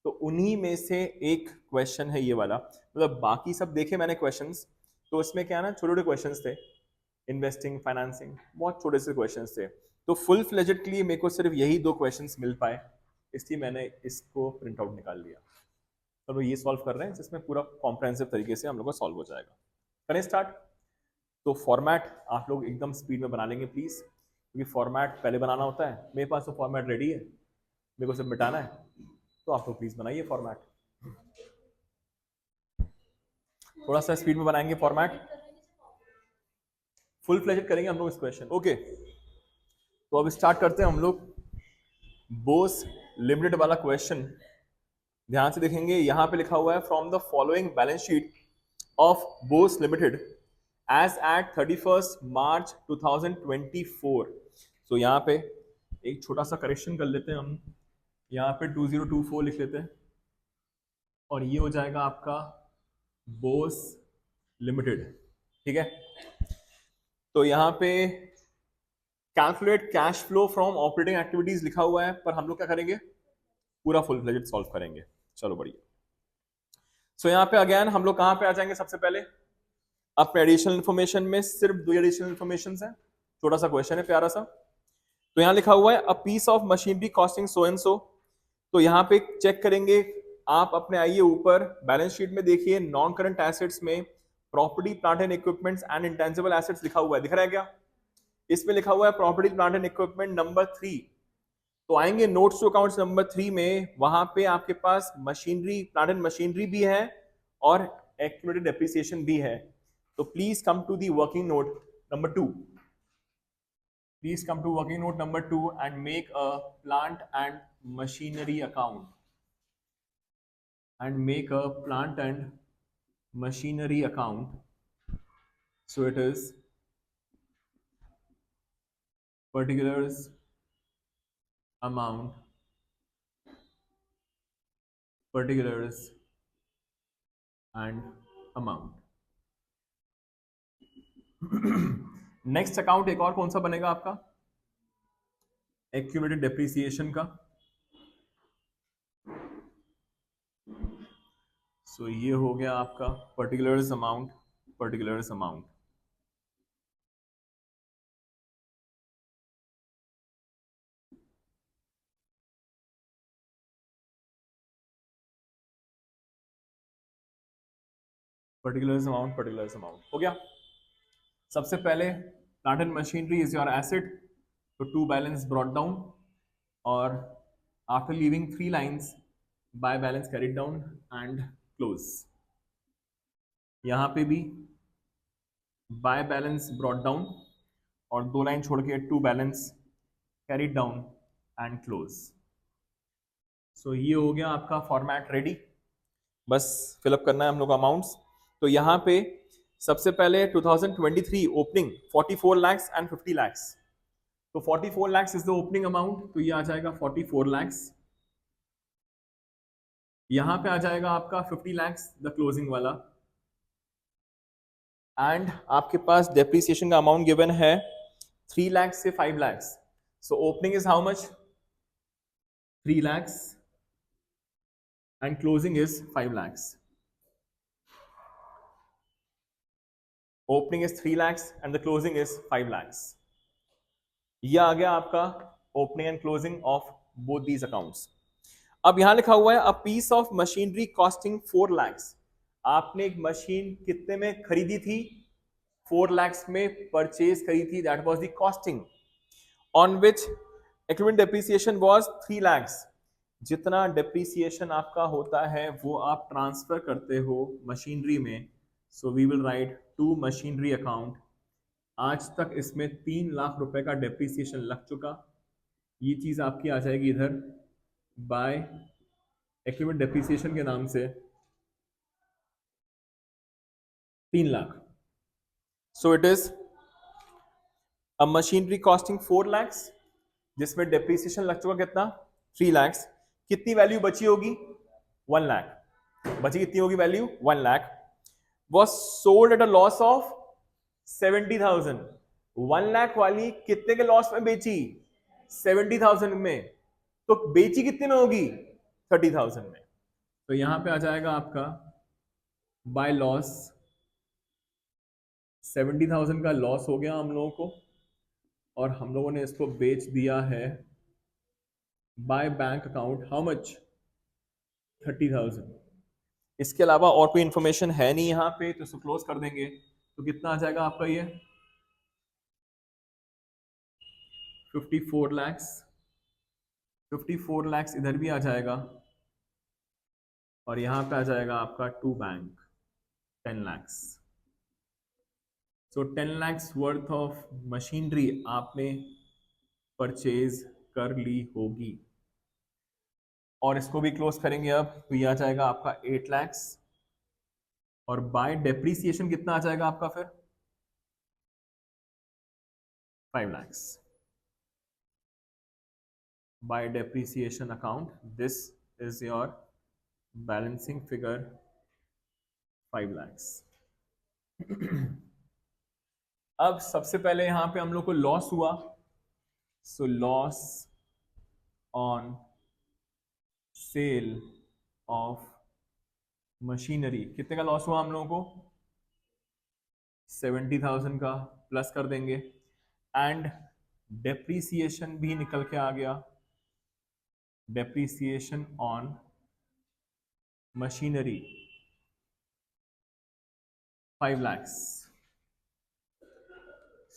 S1: तो उन्हीं में से एक क्वेश्चन है ये वाला। मतलब बाकी सब देखे मैंने क्वेश्चंस, तो उसमें क्या ना छोटे छोटे क्वेश्चंस थे, इन्वेस्टिंग फाइनेंसिंग, बहुत छोटे से क्वेश्चंस थे। तो फुल फ्लेजेड के लिए मेरे को सिर्फ यही 2 क्वेश्चंस मिल पाए, इसलिए मैंने इसको प्रिंट आउट निकाल लिया। तो ये सॉल्व कर रहे हैं जिसमें पूरा कॉम्प्रहेंसिव तरीके से हम लोग का सॉल्व हो जाएगा। करें स्टार्ट। तो फॉर्मेट आप लोग एकदम स्पीड में बना लेंगे प्लीज, क्योंकि फॉर्मेट पहले बनाना होता है। मेरे पास तो फॉर्मेट रेडी है, मेरे को सिर्फ मिटाना है, तो आप लोग प्लीज बनाइए फॉर्मेट। थोड़ा सा स्पीड में बनाएंगे फॉर्मेट, फुल फ्लेजेड करेंगे हम लोग इस क्वेश्चन। ओके, तो अब स्टार्ट करते हैं हम लोग बोस लिमिटेड वाला क्वेश्चन। ध्यान से देखेंगे, यहां पे लिखा हुआ है from the following balance sheet of Bose limited as at 31 March 2024। तो यहाँ पे एक छोटा सा करेक्शन कर लेते हैं हम, यहाँ पे 2024 लिख लेते हैं और ये हो जाएगा आपका बोस लिमिटेड, ठीक है। तो यहाँ पे calculate cash flow from operating activities लिखा हुआ है, पर हम लोग क्या करेंगे, पूरा फुल फ्लेजेड सॉल्व करेंगे। चलो बढ़िया। सो यहाँ पे अगेन हम लोग कहाँ पे आ जाएंगे, सबसे पहले अपने एडिशनल इन्फॉर्मेशन में सिर्फ 2 एडिशनल इन्फॉर्मेशन है, छोटा सा क्वेश्चन है प्यारा सा। तो यहाँ लिखा हुआ है a piece of machinery costing so and so. तो यहाँ पे चेक करेंगे आप अपने, आइए ऊपर बैलेंस शीट में देखिए, नॉन करंट एसेट्स में property plant and equipments and intangible assets लिखा हुआ है, दिख रहा है क्या? इसमें लिखा हुआ है property plant and equipment number 3। तो आएंगे नोट्स टू अकाउंट्स नंबर 3 में, वहां पे आपके पास मशीनरी प्लांट एंड मशीनरी भी है और एक्यूमुलेटेड डेप्रिसिएशन भी है। तो please come to the working note number 2, please come to working note number 2 and make a plant and machinery account and make a plant and machinery account. So it is particulars amount, particulars and amount. Next account एक और कौन सा बनेगा आपका, accumulated depreciation का। सो ये हो गया आपका particulars amount, particulars amount. Particulars amount, particulars amount हो गया। सबसे पहले plant and machinery is your asset, तो 2 बैलेंस ब्रॉट डाउन, और after leaving 3 lines bye balance carried down and close. यहां पे भी बाय बैलेंस ब्रॉट डाउन और 2 लाइन छोड़ के 2 balance carried down and close. So ये हो गया आपका फॉर्मेट रेडी, बस फिलअप करना है हम लोग अमाउंट्स। तो यहाँ पे सबसे पहले 2023 ओपनिंग 44 lakhs and 50 lakhs। तो 44 lakhs is the opening amount, तो ये आ जाएगा 44 lakhs। यहां पे आ जाएगा आपका 50 lakhs द क्लोजिंग वाला, एंड आपके पास डेप्रिसिएशन का अमाउंट गिवन है 3 lakhs से 5 lakhs। So opening is how much, 3 lakhs and closing is 5 lakhs। Opening is 3 lakhs and the closing is 5 lakhs। यह आ गया आपका opening and closing of both these accounts. अब यहां लिखा हुआ है a piece of machinery costing 4 lakhs। आपने एक मशीन कितने में खरीदी थी, 4 lakhs में परचेज करी थी, that was the costing, on which accumulated depreciation was 3 lakhs। जितना डेप्रिसिएशन आपका होता है वो आप ट्रांसफर करते हो मशीनरी में, so we will write to machinery account. आज तक इसमें 3 लाख रुपए का डेप्रिसिएशन लग चुका, ये चीज आपकी आ जाएगी इधर बाय एक्यूमुलेटेड डेप्रिसिएशन के नाम से 3 लाख। सो it is a machinery costing 4 lakhs, जिसमें डेप्रिसिएशन लग चुका कितना 3 lakhs। कितनी वैल्यू बची होगी 1 लाख। बची कितनी होगी value 1 lakh. Was sold at a loss of 70,000। 1 lakh वाली कितने के लॉस में बेची 70,000 में, तो बेची कितने में होगी 30,000 में। तो यहां पे आ जाएगा आपका बाय लॉस 70,000 का लॉस हो गया हम लोगों को, और हम लोगों ने इसको बेच दिया है by bank account how much 30,000। इसके अलावा और कोई इंफॉर्मेशन है नहीं यहाँ पे, तो इसको क्लोज कर देंगे। तो कितना आ जाएगा आपका ये 54 lakhs। 54 lakhs इधर भी आ जाएगा, और यहाँ पे आ जाएगा आपका to bank 10 lakhs। So 10 lakhs worth of machinery आपने परचेज कर ली होगी, और इसको भी क्लोज करेंगे अब। तो ये आ जाएगा आपका 8 lakhs, और बाय डेप्रीसिएशन कितना आ जाएगा आपका फिर 5 lakhs। By depreciation account this is your balancing figure 5 lakhs। अब सबसे पहले यहां पे हम लोग को लॉस हुआ, so loss on sale of machinery कितने का लॉस हुआ हम लोगों को 70,000 का, प्लस कर देंगे, एंड डेप्रीसिएशन भी निकल के आ गया। Depreciation on machinery 5 lakhs।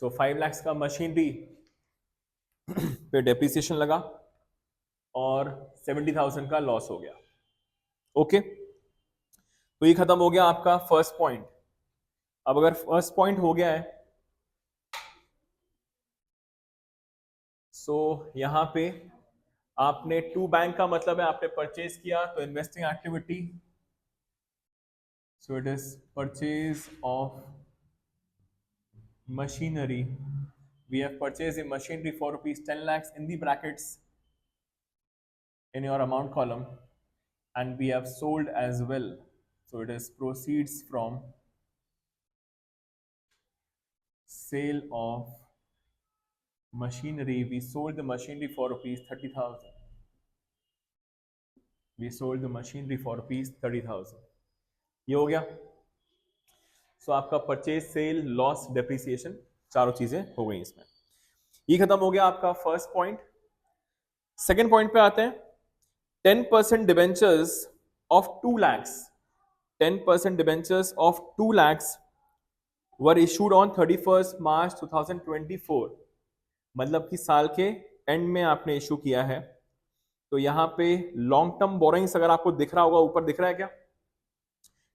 S1: So 5 lakhs का मशीनरी पे डेप्रीसिएशन लगा, और 70,000 का लॉस हो गया। ओके, तो ये खत्म हो गया आपका फर्स्ट पॉइंट। अब अगर फर्स्ट पॉइंट हो गया है, सो यहां पे आपने टू बैंक का मतलब है आपने परचेज किया, तो investing activity, so it is purchase of machinery. We have purchase in machinery for rupees 10 lakhs in the brackets in your amount column, and we have sold as well, so it is proceeds from sale of machinery. We sold the machinery for rupees 30,000। we sold the machinery for rupees 30,000। ये हो गया। सो आपका purchase, cell, loss, depreciation, चारों चीजें हो गई इसमें। ये खत्म हो गया आपका फर्स्ट पॉइंट। सेकेंड पॉइंट पे आते हैं। 10% debentures of 2 lakhs, 10% debentures of 2 lakhs were issued on 31st March 2024। मतलब कि साल के एंड में आपने इशू किया है। तो यहां पे लॉन्ग टर्म बोरोइंग्स अगर आपको दिख रहा होगा, ऊपर दिख रहा है क्या,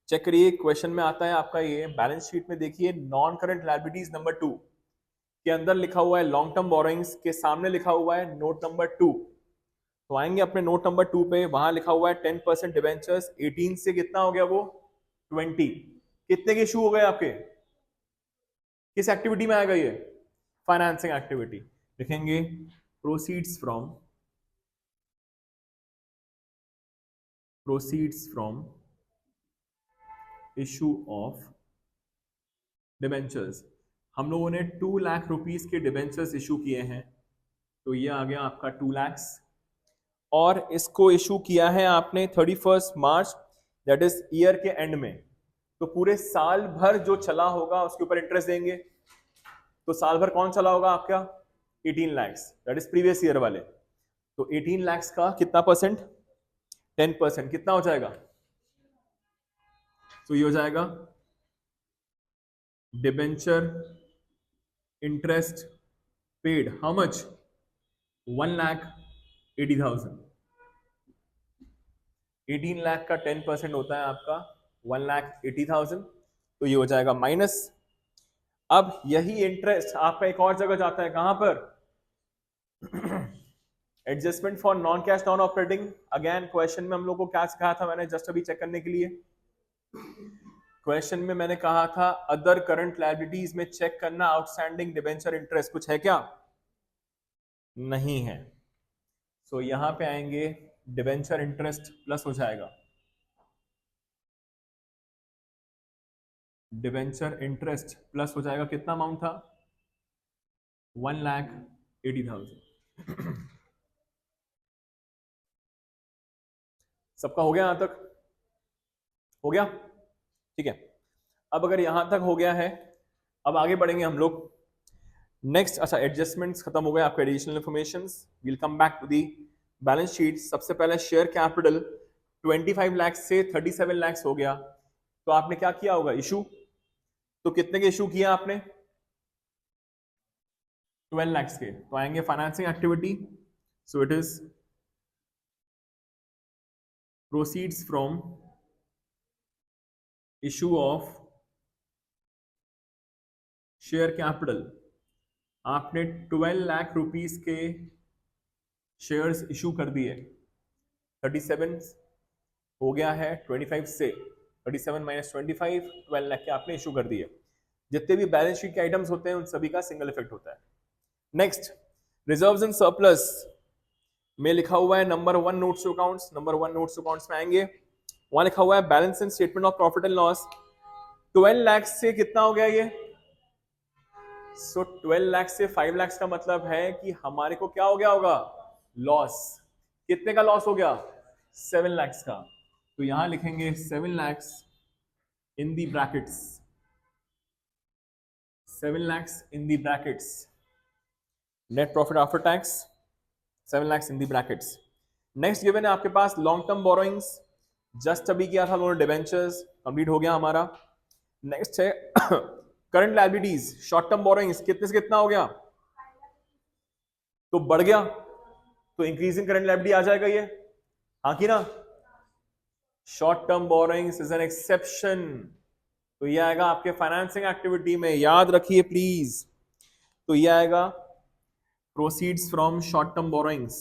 S1: चेक करिए। क्वेश्चन में आता है आपका ये, बैलेंस शीट में देखिए नॉन करंट लायबिलिटीज नंबर 2 के अंदर लिखा हुआ है लॉन्ग टर्म बोरोइंग्स, के सामने लिखा हुआ है नोट नंबर 2। तो आएंगे अपने नोट नंबर 2 पे, वहां लिखा हुआ है 10% डिबेंचर्स 18 से कितना हो गया वो 20। कितने के इशू हो गए आपके, किस एक्टिविटी में आएगा ये, फाइनेंसिंग एक्टिविटी। लिखेंगे proceeds from issue of debentures. हम लोगों ने 2 लाख रुपीस के डिबेंचर्स इशू किए हैं, तो ये आ गया आपका 2 lakhs, और इसको इशू किया है आपने 31st March, that is year के एंड में। तो पूरे साल भर जो चला होगा उसके ऊपर इंटरेस्ट देंगे। तो साल भर कौन चला होगा आपका 18 lakhs, that is previous year वाले। तो 18 lakhs का कितना परसेंट 10%, कितना हो जाएगा, तो ये हो जाएगा debenture interest paid how much 1,80,000। 18 lakh का 10% होता है आपका 1,80,000। तो ये हो जाएगा माइनस। अब यही इंटरेस्ट आपका एक और जगह जाता है, कहां पर, adjustment for non cash non operating. Again question में हम लोग को क्या सिखाया था मैंने, जस्ट अभी चेक करने के लिए, क्वेश्चन में मैंने कहा था अदर करंट लायबिलिटीज में चेक करना आउटस्टैंडिंग डिबेंचर इंटरेस्ट, कुछ है क्या? नहीं है। सो यहां पे आएंगे डिबेंचर इंटरेस्ट प्लस हो जाएगा, डिबेंचर इंटरेस्ट प्लस हो जाएगा, कितना अमाउंट था? 1,80,000। सबका हो गया यहां तक? हो गया, ठीक है। अब अगर यहां तक हो गया है, अब आगे बढ़ेंगे हम लोग। नेक्स्ट, अच्छा एडजस्टमेंट्स खत्म हो गए आपके, additional informations, will come back to the balance sheet. सबसे पहले शेयर कैपिटल 25 लाख से 37 लाख हो गया, तो आपने क्या किया होगा? इशू। तो कितने के इशू किया आपने? 12 लाख के। तो आएंगे financing activity, so it is proceeds from issue of share capital. आपने 12 लाख रुपीस के शेयर्स इशू कर दिए, 37 हो गया है 25 से, 37 माइनस 25, 12 लाख के आपने इशू कर दिए। जितने भी बैलेंस शीट के आइटम्स होते हैं उन सभी का सिंगल इफेक्ट होता है। नेक्स्ट, रिजर्व्स एंड सरप्लस में लिखा हुआ है number 1 notes to accounts, number 1 notes to accounts में आएंगे, वहां लिखा हुआ है balance and statement of profit and loss. 12 lakh से कितना हो गया ये? सो 12 लाख से 5 लाख का मतलब है कि हमारे को क्या हो गया होगा? लॉस। कितने का लॉस हो गया? 7 लाख का। तो यहां लिखेंगे 7 lakh in the brackets, 7 lakh in the brackets, net profit after tax 7 lakh in the brackets. Next given है आपके पास लॉन्ग टर्म बोरोइंग्स, जस्ट अभी किया था लोन डिबेंचर्स, कंप्लीट हो गया हमारा। नेक्स्ट है current liabilities, short term borrowings, कितने से कितना हो गया? तो बढ़ गया, तो इंक्रीजिंग करंट लायबिलिटी आ जाएगा ये, हाँ कि ना? Short term borrowings is an exception, तो ये आएगा आपके फाइनेंसिंग एक्टिविटी में, याद रखिए प्लीज। तो ये आएगा proceeds from short term borrowings,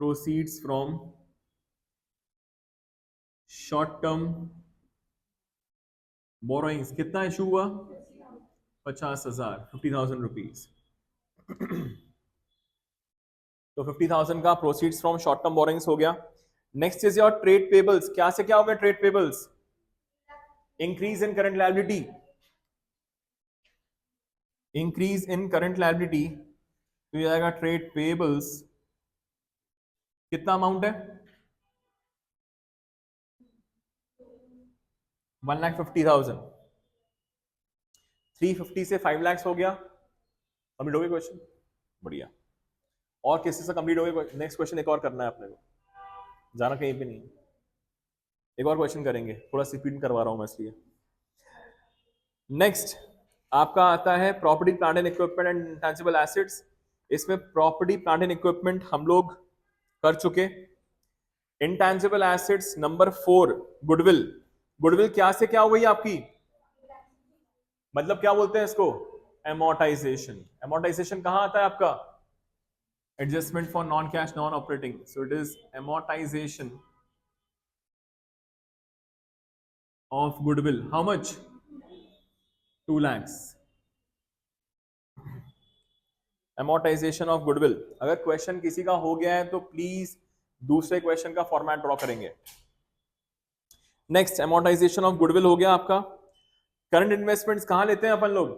S1: proceeds from short term borrowings. कितना इशू हुआ? 50,000, 50,000 रुपीज। तो 50,000 का proceeds from short term borrowings हो गया। Next is your trade payables, क्या से क्या हो गया trade payables? Increase in current liability, increase in current liability, तो ये आएगा ट्रेड पेबल्स, कितना अमाउंट है? 1,50,000। 350 से 5 लाख हो गया। कंप्लीट हो गया क्वेश्चन, बढ़िया। और किसी से कंप्लीट हो गया? नेक्स्ट क्वेश्चन एक और करना है अपने को, जाना कहीं पे नहीं। एक और क्वेश्चन करेंगे, थोड़ा स्पीड करवा रहा हूं मैं इसलिए। नेक्स्ट आपका आता है property plant and equipment and intangible assets. इसमें प्रॉपर्टी प्लांट एंड इक्विपमेंट हम लोग कर चुके। Intangible assets number 4 goodwill. Goodwill क्या से क्या हो गई आपकी? मतलब क्या बोलते हैं इसको? एमोर्टाइजेशन। एमोर्टाइजेशन कहां आता है आपका? Adjustment for non cash non operating, so it is amortisation of goodwill. How much? 2 lakhs। Amortisation of goodwill. अगर क्वेश्चन किसी का हो गया है तो प्लीज दूसरे क्वेश्चन का फॉर्मेट ड्रॉ करेंगे। नेक्स्ट, एमोर्टाइजेशन ऑफ गुडविल हो गया आपका। करंट इन्वेस्टमेंट्स कहां लेते हैं अपन लोग?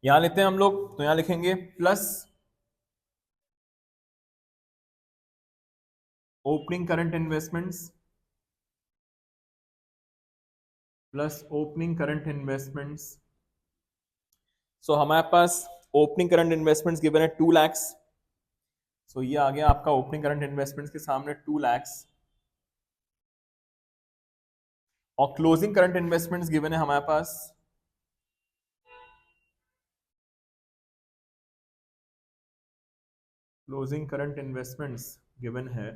S1: यहां लेते हैं हम लोग, तो यहां लिखेंगे plus opening current investments, plus opening current investments. So हमारे पास ओपनिंग करंट इन्वेस्टमेंट्स गिवन है 2 lakhs। सो ये आ गया आपका ओपनिंग करंट इन्वेस्टमेंट्स के सामने 2 lakhs। और क्लोजिंग करंट इन्वेस्टमेंट्स गिवन है हमारे पास क्लोजिंग करंट इन्वेस्टमेंट्स गिवन है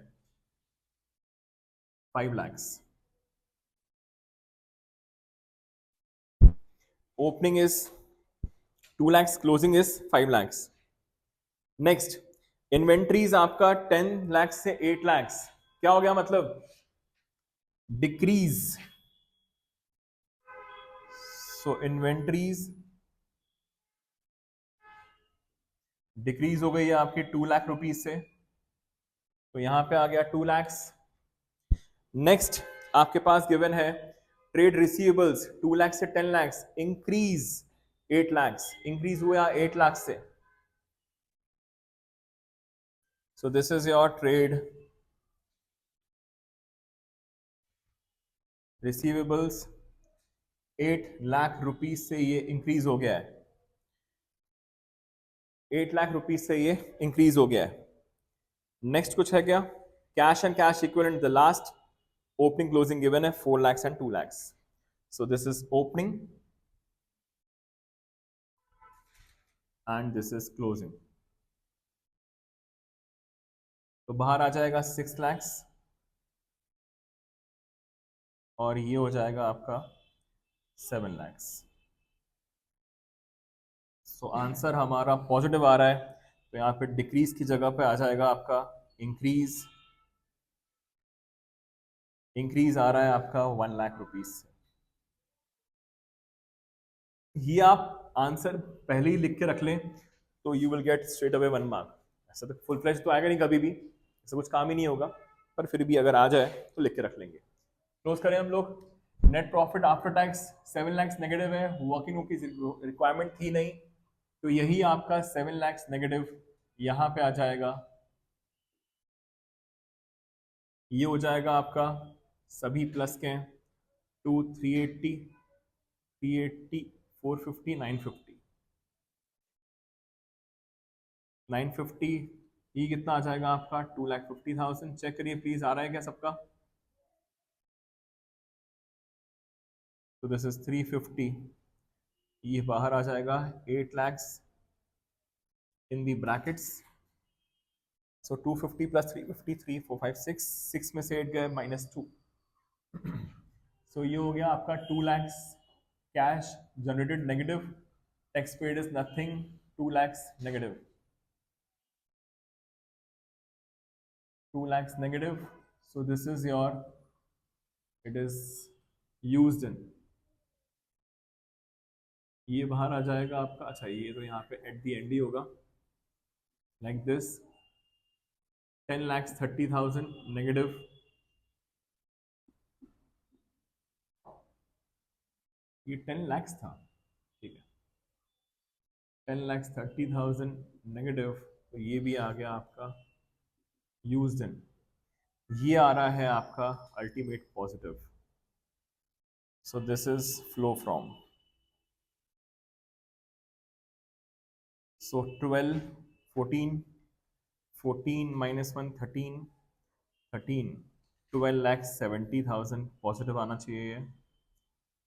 S1: 5 lakhs। Opening is 2 lakhs, closing is 5 lakhs। Next, inventories आपका 10 लाख से 8 लाख, क्या हो गया मतलब डिक्रीज। सो इन्वेंट्रीज डिक्रीज हो गई है आपकी 2 लाख रुपीज से, तो यहां पे आ गया 2 लाख। नेक्स्ट आपके पास गिवन है ट्रेड रिसीवेबल्स 2 लाख से 10 लाख, इंक्रीज 8 लाख, इंक्रीज हुआ 8 लाख से। सो this is your trade receivables, 8 lakh rupees से ये इंक्रीज हो गया है, 8 लाख रुपीज से ये इंक्रीज हो गया है। नेक्स्ट कुछ है क्या? Cash and cash equivalent, the last opening closing given है 4 lakhs and 2 lakhs. So this is opening and this is closing. तो बाहर आ जाएगा 6 lakhs और ये हो जाएगा आपका 7 lakhs. सो आंसर हमारा पॉजिटिव आ रहा है, तो यहाँ पे डिक्रीज की जगह पे आ जाएगा आपका इंक्रीज, इंक्रीज आ रहा है आपका 1 लाख रुपीज से। ये आप आंसर पहले ही लिख के रख लें तो you will get straight away 1 mark. ऐसा तो फुल फ्लेज तो आएगा नहीं कभी भी, ऐसा कुछ काम ही नहीं होगा, पर फिर भी अगर आ जाए तो लिख के रख लेंगे। क्लोज करें हम लोग। Net profit after tax 7 lakhs negative है, वर्किंग की रिक्वायरमेंट थी नहीं, तो यही आपका 7 lakhs नेगेटिव यहाँ पे आ जाएगा। ये हो जाएगा आपका सभी प्लस के हैं, 2 380 380 450 950 950, ये कितना आ जाएगा आपका 2,50,000। चेक करिए प्लीज, आ रहा है क्या सबका? तो दिस इज 350, ये बाहर आ जाएगा 8 lakhs in the brackets. So 250 plus 350 3 4 5 6, 6 में से 8 गए -2। सो ये हो गया आपका 2 lakhs cash generated negative, tax paid is nothing, 2 lakhs negative, 2 lakhs negative. So this is your, it is used in, ये बाहर आ जाएगा आपका। अच्छा ये तो यहाँ पे एट दी एंड ही होगा, लाइक दिस 10,30,000 नेगेटिव, ये 10 lakhs था, ठीक है, 10,30,000 नेगेटिव, तो ये भी आ गया आपका यूज्ड इन। ये आ रहा है आपका ultimate positive. So this is flow from, so 12 14 14 -1 13 13, 12,70,000 positive आना चाहिए।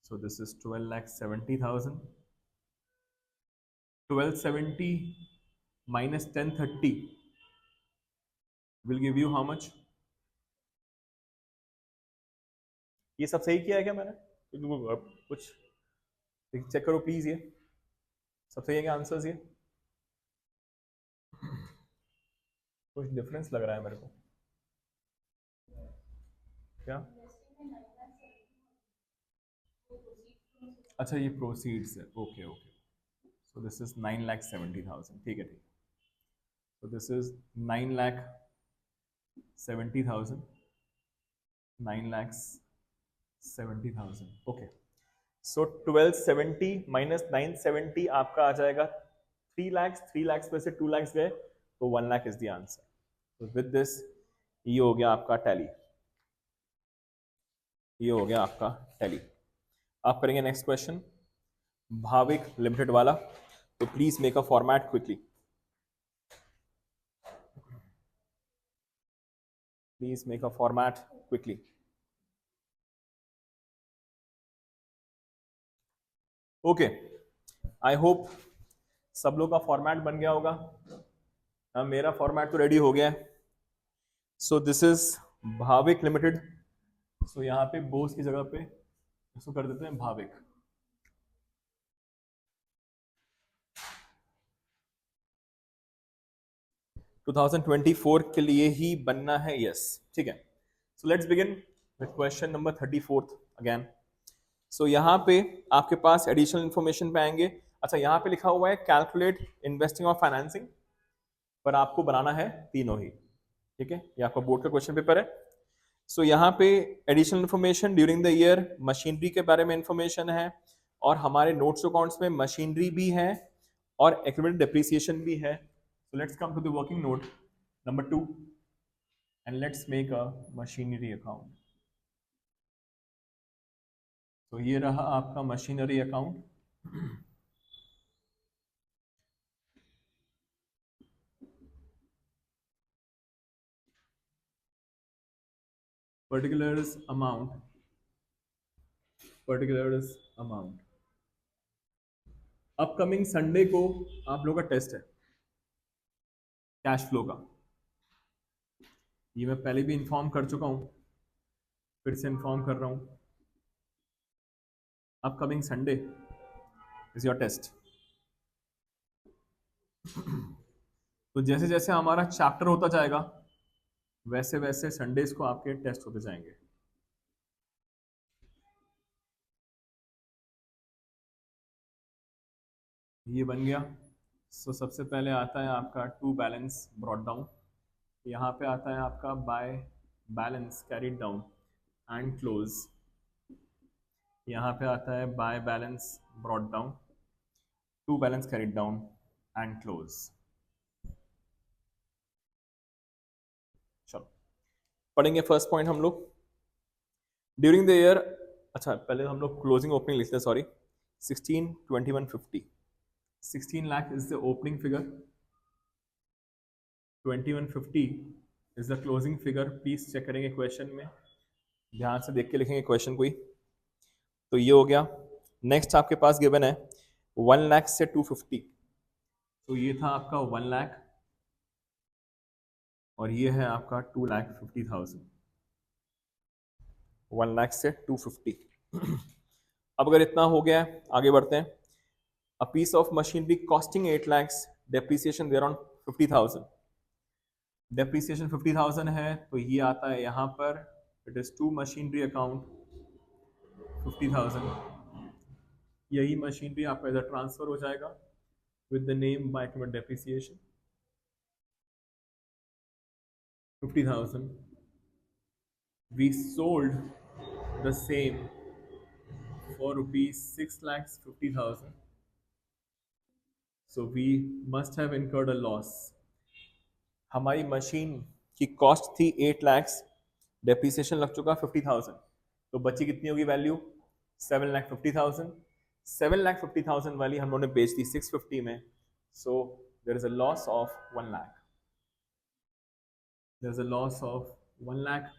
S1: सो this is 12,70,000, 1270 minus 1030 will give you how much? ये सब सही किया है क्या मैंने? कुछ चेक करो प्लीज, ये सब सही है क्या आंसर्स? ये कुछ डिफरेंस लग रहा है मेरे को, क्या? अच्छा ये प्रोसीड्स है, okay okay. So this is 9,70,000, ठीक है ठीक है। So this is 9,70,000, 9,70,000, okay. So 1270 minus 970 आपका आ जाएगा 3 lakhs, 3 lakhs में से 2 lakhs गए तो 1 lakh इज द आंसर। तो विद दिस ये हो गया आपका टैली, ये हो गया आपका टैली। आप करेंगे नेक्स्ट क्वेश्चन भाविक लिमिटेड वाला, तो please make a format quickly, please make a format quickly. Okay, I hope सब लोग का फॉर्मेट बन गया होगा। मेरा फॉर्मेट तो रेडी हो गया है। So this is Bhavik limited, so यहाँ पे बोस की जगह पे इसको कर देते हैं भाविक। 2024 के लिए ही बनना है, यस, ठीक है। So let's begin with question number 34 again. So यहाँ पे आपके पास एडिशनल इंफॉर्मेशन पे आएंगे। अच्छा, यहाँ पे लिखा हुआ है कैलकुलेट इन्वेस्टिंग और फाइनेंसिंग, पर आपको बनाना है तीनों ही, ठीक है। ये आपका बोर्ड का क्वेश्चन पेपर है। सो यहाँ पे additional information during the year machinery के बारे में इंफॉर्मेशन है, और हमारे नोट्स अकाउंट्स में मशीनरी भी है और एक्यूमुलेटेड डेप्रिसिएशन भी है। So let's come to the working note number 2 and let's make a machinery account. तो ये रहा आपका machinery account. particulars amount upcoming Sunday को आप लोगों का टेस्ट है कैश फ्लो का। ये मैं पहले भी इन्फॉर्म कर चुका हूं, फिर से इन्फॉर्म कर रहा हूं। Upcoming Sunday is your test. तो जैसे जैसे हमारा चैप्टर होता जाएगा वैसे वैसे संडेज को आपके टेस्ट होते जाएंगे। ये बन गया। सो सबसे पहले आता है आपका टू बैलेंस ब्रॉट डाउन। यहाँ पे आता है आपका by balance carried down and close. यहाँ पे आता है by balance brought down, to balance carried down and close. चलो पढ़ेंगे फर्स्ट पॉइंट हम लोग ड्यूरिंग द ईयर। अच्छा, पहले हम लोग क्लोजिंग ओपनिंग लिखते हैं, sorry. 16, 21, 50। 16 lakh is the opening figure, 2150 is the closing figure. Please check करेंगे क्वेश्चन में, ध्यान से देख के लिखेंगे क्वेश्चन कोई। तो ये हो गया। नेक्स्ट आपके पास गिवन है 1 लाख से 250। तो ये था आपका 1 लाख और ये है आपका 2,50,000। 1 लाख से 250। अब अगर इतना हो गया है, आगे बढ़ते हैं। A piece of machinery costing 8 lakhs, depreciation there on 50,000। Depreciation 50,000 है, तो ये आता है यहाँ पर, it is to machinery account 50,000। यही मशीनरी आपका इधर ट्रांसफर हो जाएगा with the name by depreciation 50,000। We sold the same for rupees 6,50,000. So we must have incurred a loss. हमारी मशीन की कॉस्ट थी 8 lakhs, डेप्रिसिएशन लग चुका 50,000, तो बची कितनी होगी वैल्यू? 7,50,000। 7,50,000 वाली हम लोगों ने बेच दी 650 में, so there is a loss of 1 lakh. There is a loss of 1 lakh.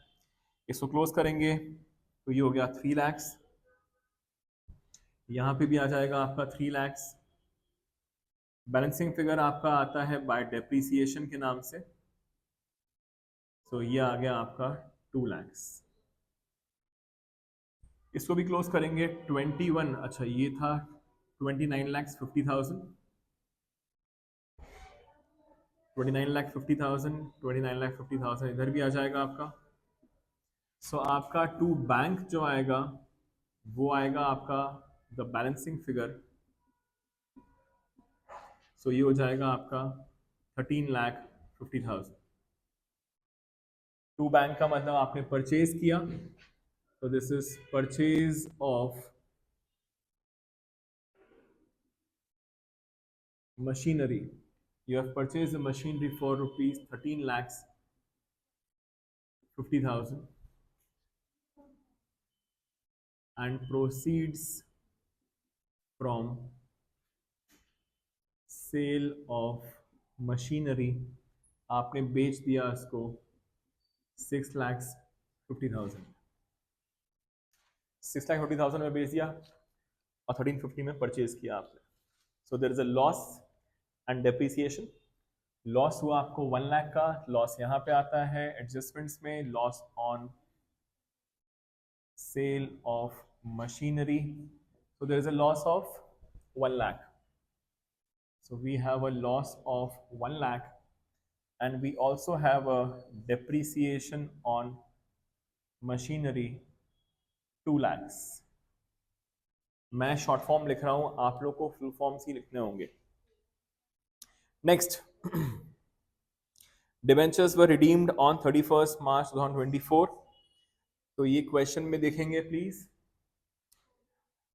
S1: इसको क्लोज करेंगे तो ये हो गया 3 lakhs। यहाँ पे भी आ जाएगा आपका 3 lakhs। बैलेंसिंग फिगर आपका आता है बाय डेप्रिसिएशन के नाम से, तो ये आ गया आपका 2 lakhs। इसको भी क्लोज करेंगे 21, अच्छा ये था 29,50,000। 29,50,000, 29,50,000 इधर भी आ जाएगा आपका। सो आपका टू बैंक जो आएगा वो आएगा आपका द बैलेंसिंग फिगर। सो ये हो जाएगा आपका 13,50,000। टू बैंक का मतलब आपने परचेज किया, तो this is purchase of machinery. You have purchased the machinery for rupees 13,50,000 and proceeds from sale of machinery आपने बेच दिया इसको 6,50,000। 6,50,000 में बेच दिया और 1350 में परचेज किया आपने। So there is a loss and depreciation. Loss हुआ आपको 1 लाख का, लॉस यहाँ पे आता है एडजस्टमेंट्स में, loss on sale of machinery. So there is a loss of 1 lakh. So we have a loss of 1 lakh and we also have a depreciation on machinery 2 lakhs. मैं short form लिख रहा हूं, आप लोग को full forms ही लिखने होंगे. Next, debentures were redeemed on 31 March 2024. तो ये क्वेश्चन में देखेंगे प्लीज.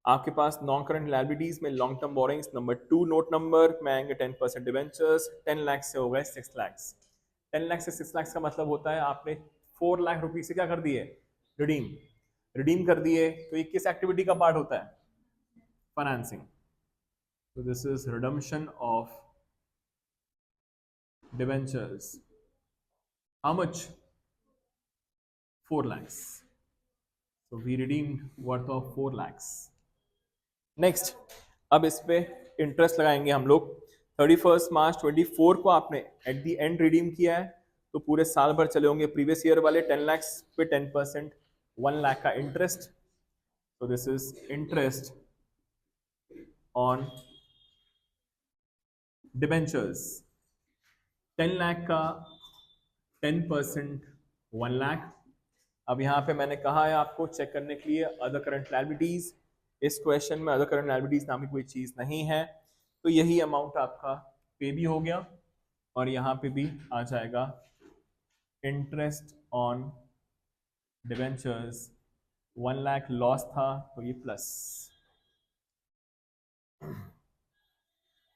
S1: आपके पास नॉन करंट लायबिलिटीज में long term borings number 2 note number में आएंगे 10% डिबेंचर्स. 10 लाख से हो गए 6 लाख. 10 लाख से 6 लाख का मतलब होता है आपने 4 लाख रुपीज से क्या कर दिए, रिडीम कर दिए. तो ये किस एक्टिविटी का पार्ट होता है, फाइनेंसिंग. तो this is redemption of debentures. How much? 4 lakhs. So we redeemed worth of 4 lakhs. Next, अब इस पे इंटरेस्ट लगाएंगे हम लोग. 31 मार्च 24 को आपने एट द एंड रिडीम किया है, तो पूरे साल भर चले होंगे प्रीवियस ईयर वाले. 10 lakhs पे 10% 1 लाख का इंटरेस्ट. तो this is interest on debentures. 10 lakh का 10% 1 लाख. अब यहाँ पे मैंने कहा है आपको चेक करने के लिए अदर करंट लायबिलिटीज. इस क्वेश्चन में अदर करंट लायबिलिटीज नाम की कोई चीज नहीं है, तो यही अमाउंट आपका पे भी हो गया और यहाँ पे भी आ जाएगा interest on debentures. 1 lakh loss था तो ये प्लस.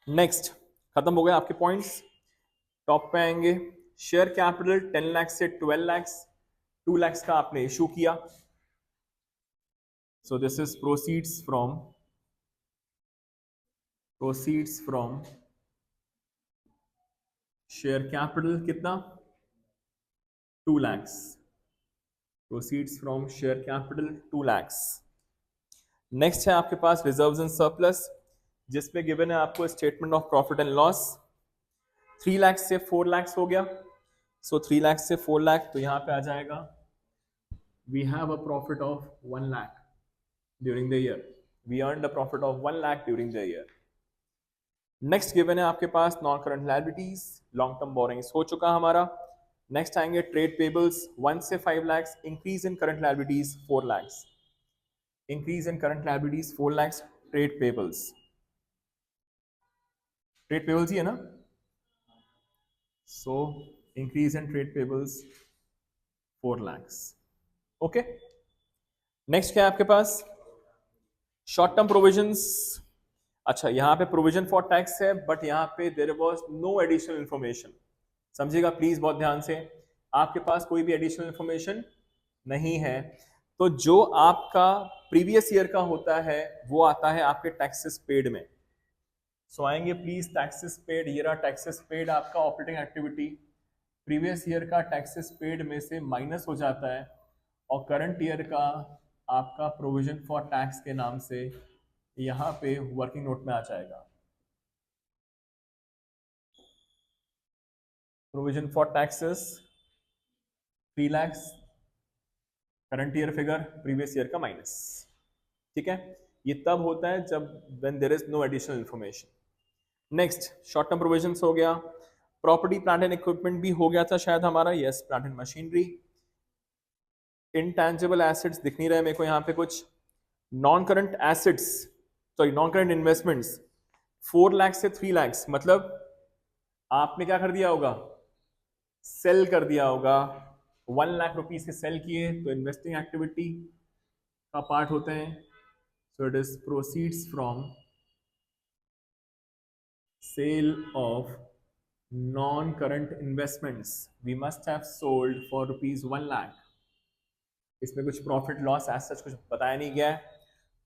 S1: नेक्स्ट, खत्म हो गए आपके पॉइंट्स. टॉप पे आएंगे. शेयर कैपिटल 10 लाख से 12 लाख. 2 लाख का आपने इशू किया. सो this is proceeds from share capital. कितना, 2 lakh. Proceeds from share capital 2 lakh. Next है आपके पास रिजर्व्स एंड सरप्लस, जिसपे गिवन है आपको statement of profit and loss. 3 lakh से 4 लाख हो गया. सो 3 लाख से 4 लाख, तो यहां पे आ जाएगा we have a profit of 1 lakh during the year. We earn the profit of 1 lakh during the year. Next given है आपके पास non current liabilities. Long term borrowings हो चुका हमारा. नेक्स्ट आएंगे ट्रेड पेबल्स 1 से 5 lakh. Increase in current liabilities 4 lakh. Increase in current liabilities 4 lakh. Trade payables ही है ना. So increase in trade payables 4 lakhs. Okay. Next क्या है आपके पास, शॉर्ट टर्म प्रोविजंस. अच्छा, यहाँ पे प्रोविजन फॉर टैक्स है, बट यहाँ पे there was no additional information. समझिएगा प्लीज बहुत ध्यान से. आपके पास कोई भी एडिशनल इंफॉर्मेशन नहीं है. तो जो आपका प्रीवियस ईयर का होता है वो आता है आपके टैक्सेस पेड में. सो आएंगे प्लीज टैक्सेस पेड. ये रहा टैक्सेस पेड आपका ऑपरेटिंग एक्टिविटी. प्रीवियस ईयर का टैक्सेस पेड में से माइनस हो जाता है और करंट ईयर का आपका प्रोविजन फॉर टैक्स के नाम से यहाँ पे वर्किंग नोट में आ जाएगा. Provision for taxes 3 lakh. Current year figure previous year का माइनस. ठीक है, ये तब होता है जब when there is no additional information. Next, short term provisions हो गया. प्रॉपर्टी प्लांट एंड इक्विपमेंट भी हो गया था शायद हमारा. Yes, plant and machinery. Intangible assets दिख नहीं रहे मेरे को यहाँ पे कुछ. Non current assets, sorry non current investments 4 lakh से 3 लाख. मतलब आपने क्या कर दिया होगा, सेल कर दिया होगा. 1 लाख रुपीज के सेल किए तो इन्वेस्टिंग एक्टिविटी का पार्ट होते हैं. So it is proceeds from sale of non-current investments we must have sold for rupees 1 lakh. इसमें कुछ प्रॉफिट लॉस एज सच कुछ बताया नहीं गया है,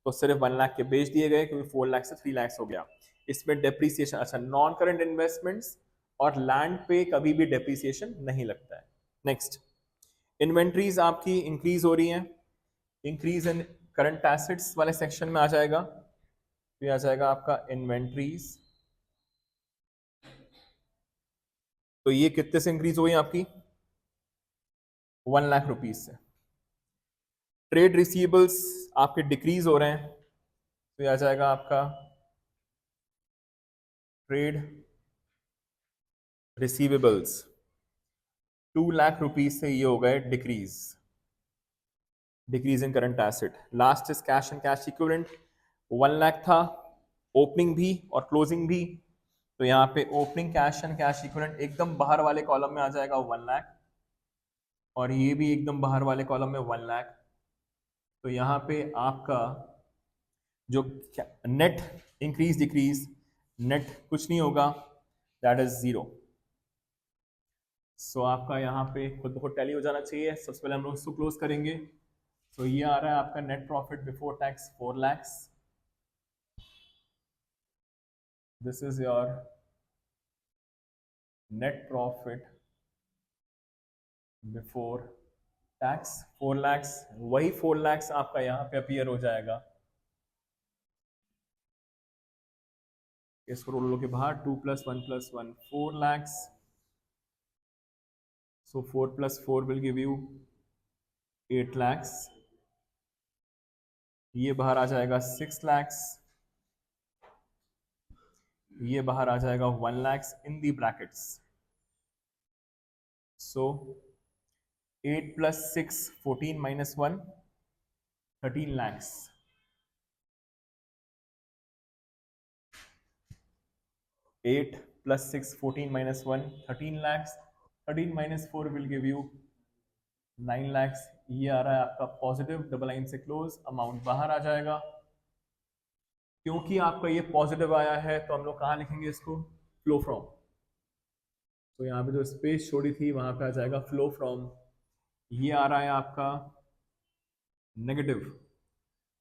S1: तो सिर्फ 1 लाख के बेच दिए गए क्योंकि 4 लाख से 3 लाख हो गया. इसमें डेप्रीसिएशन, अच्छा नॉन करंट इन्वेस्टमेंट्स और लैंड पे कभी भी डेप्रीसिएशन नहीं लगता है. नेक्स्ट, इन्वेंट्रीज आपकी इंक्रीज हो रही हैं. इंक्रीज इन करंट एसेट्स वाले सेक्शन में आ जाएगा. तो ये आ जाएगा आपका इन्वेंट्रीज. तो ये कितने से इंक्रीज हो गई आपकी, 1 लाख रुपीज से. ट्रेड रिसीवेबल्स आपके डिक्रीज हो रहे हैं. तो ये आ जाएगा आपका ट्रेड रिसीवेबल्स. 2 लाख रुपीज से ये हो गए decrease in current asset. Last is cash and cash equivalent, 1 lakh था, ओपनिंग भी और क्लोजिंग भी। तो यहाँ पे opening cash and cash equivalent एकदम बाहर वाले कॉलम में आ जाएगा 1 लाख, और ये भी एकदम बाहर वाले कॉलम में 1 लाख। तो यहाँ पे आपका जो नेट इंक्रीज डिक्रीज, नेट कुछ नहीं होगा, दैट इज 0। सो आपका यहाँ पे खुद ब खुद टैली हो जाना चाहिए। सबसे पहले हम लोग इसको क्लोज करेंगे। सो ये आ रहा है आपका net profit before tax 4 lakhs। This is your net profit before tax 4 lakhs। वही 4 lakhs आपका यहाँ पे अपीयर हो जाएगा। इसको रोल के बाहर 2 + 1 + 1 4 lakhs। So 4 + 4 will give you 8 lakhs। ये बाहर आ जाएगा 6 lakhs। ये बाहर आ जाएगा 1 lakhs in the brackets। So 8 + 6 14 - 1 13 lakhs। 8 + 6 14 - 1 13 lakhs। 13 - 4 will give you 9 lakhs। ये आ रहा है आपका पॉजिटिव, डबल लाइन से क्लोज, अमाउंट बाहर आ जाएगा। क्योंकि आपका ये पॉजिटिव आया है तो हम लोग कहाँ लिखेंगे इसको, फ्लो फ्रॉम। तो यहाँ पे जो स्पेस छोड़ी थी वहां पे आ जाएगा फ्लो फ्रॉम। ये आ रहा है आपका negative.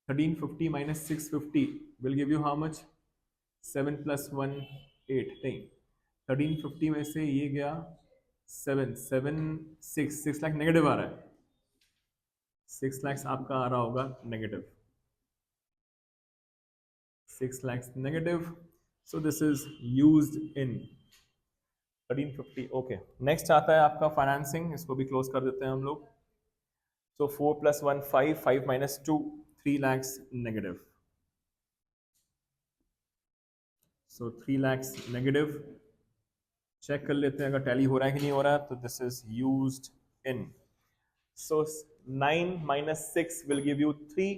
S1: 1350 - 650 will give you how much, 7 + 1 8 नहीं, 1350 में से ये गया 7 7 6 लाख नेगेटिव आ रहा है। 6 lakhs आपका आ रहा होगा negative, 6 lakhs negative। So this is used in 1350। Okay, next आता है आपका फाइनेंसिंग। इसको भी क्लोज कर देते हैं हम लोग। So 4 + 1 5 5 - 2 3 lakhs negative। So 3 lakhs negative। Check कर लेते हैं अगर टैली हो रहा है कि नहीं हो रहा है। तो this is used in. So 9 - 6 will give you 3,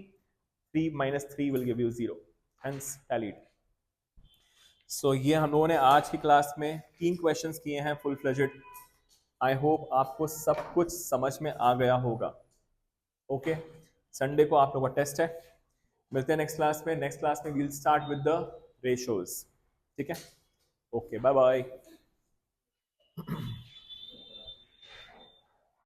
S1: 3 - 3 will give you 0, hence tallied। सो ये हम लोगों ने आज की क्लास में 3 क्वेश्चंस किए हैं फुल फ्लेजेड। आई होप आपको सब कुछ समझ में आ गया होगा। ओके, संडे को आप लोगों का टेस्ट है। मिलते हैं नेक्स्ट क्लास में। नेक्स्ट क्लास में we'll start with the ratios. ठीक है, ओके, बाय बाय।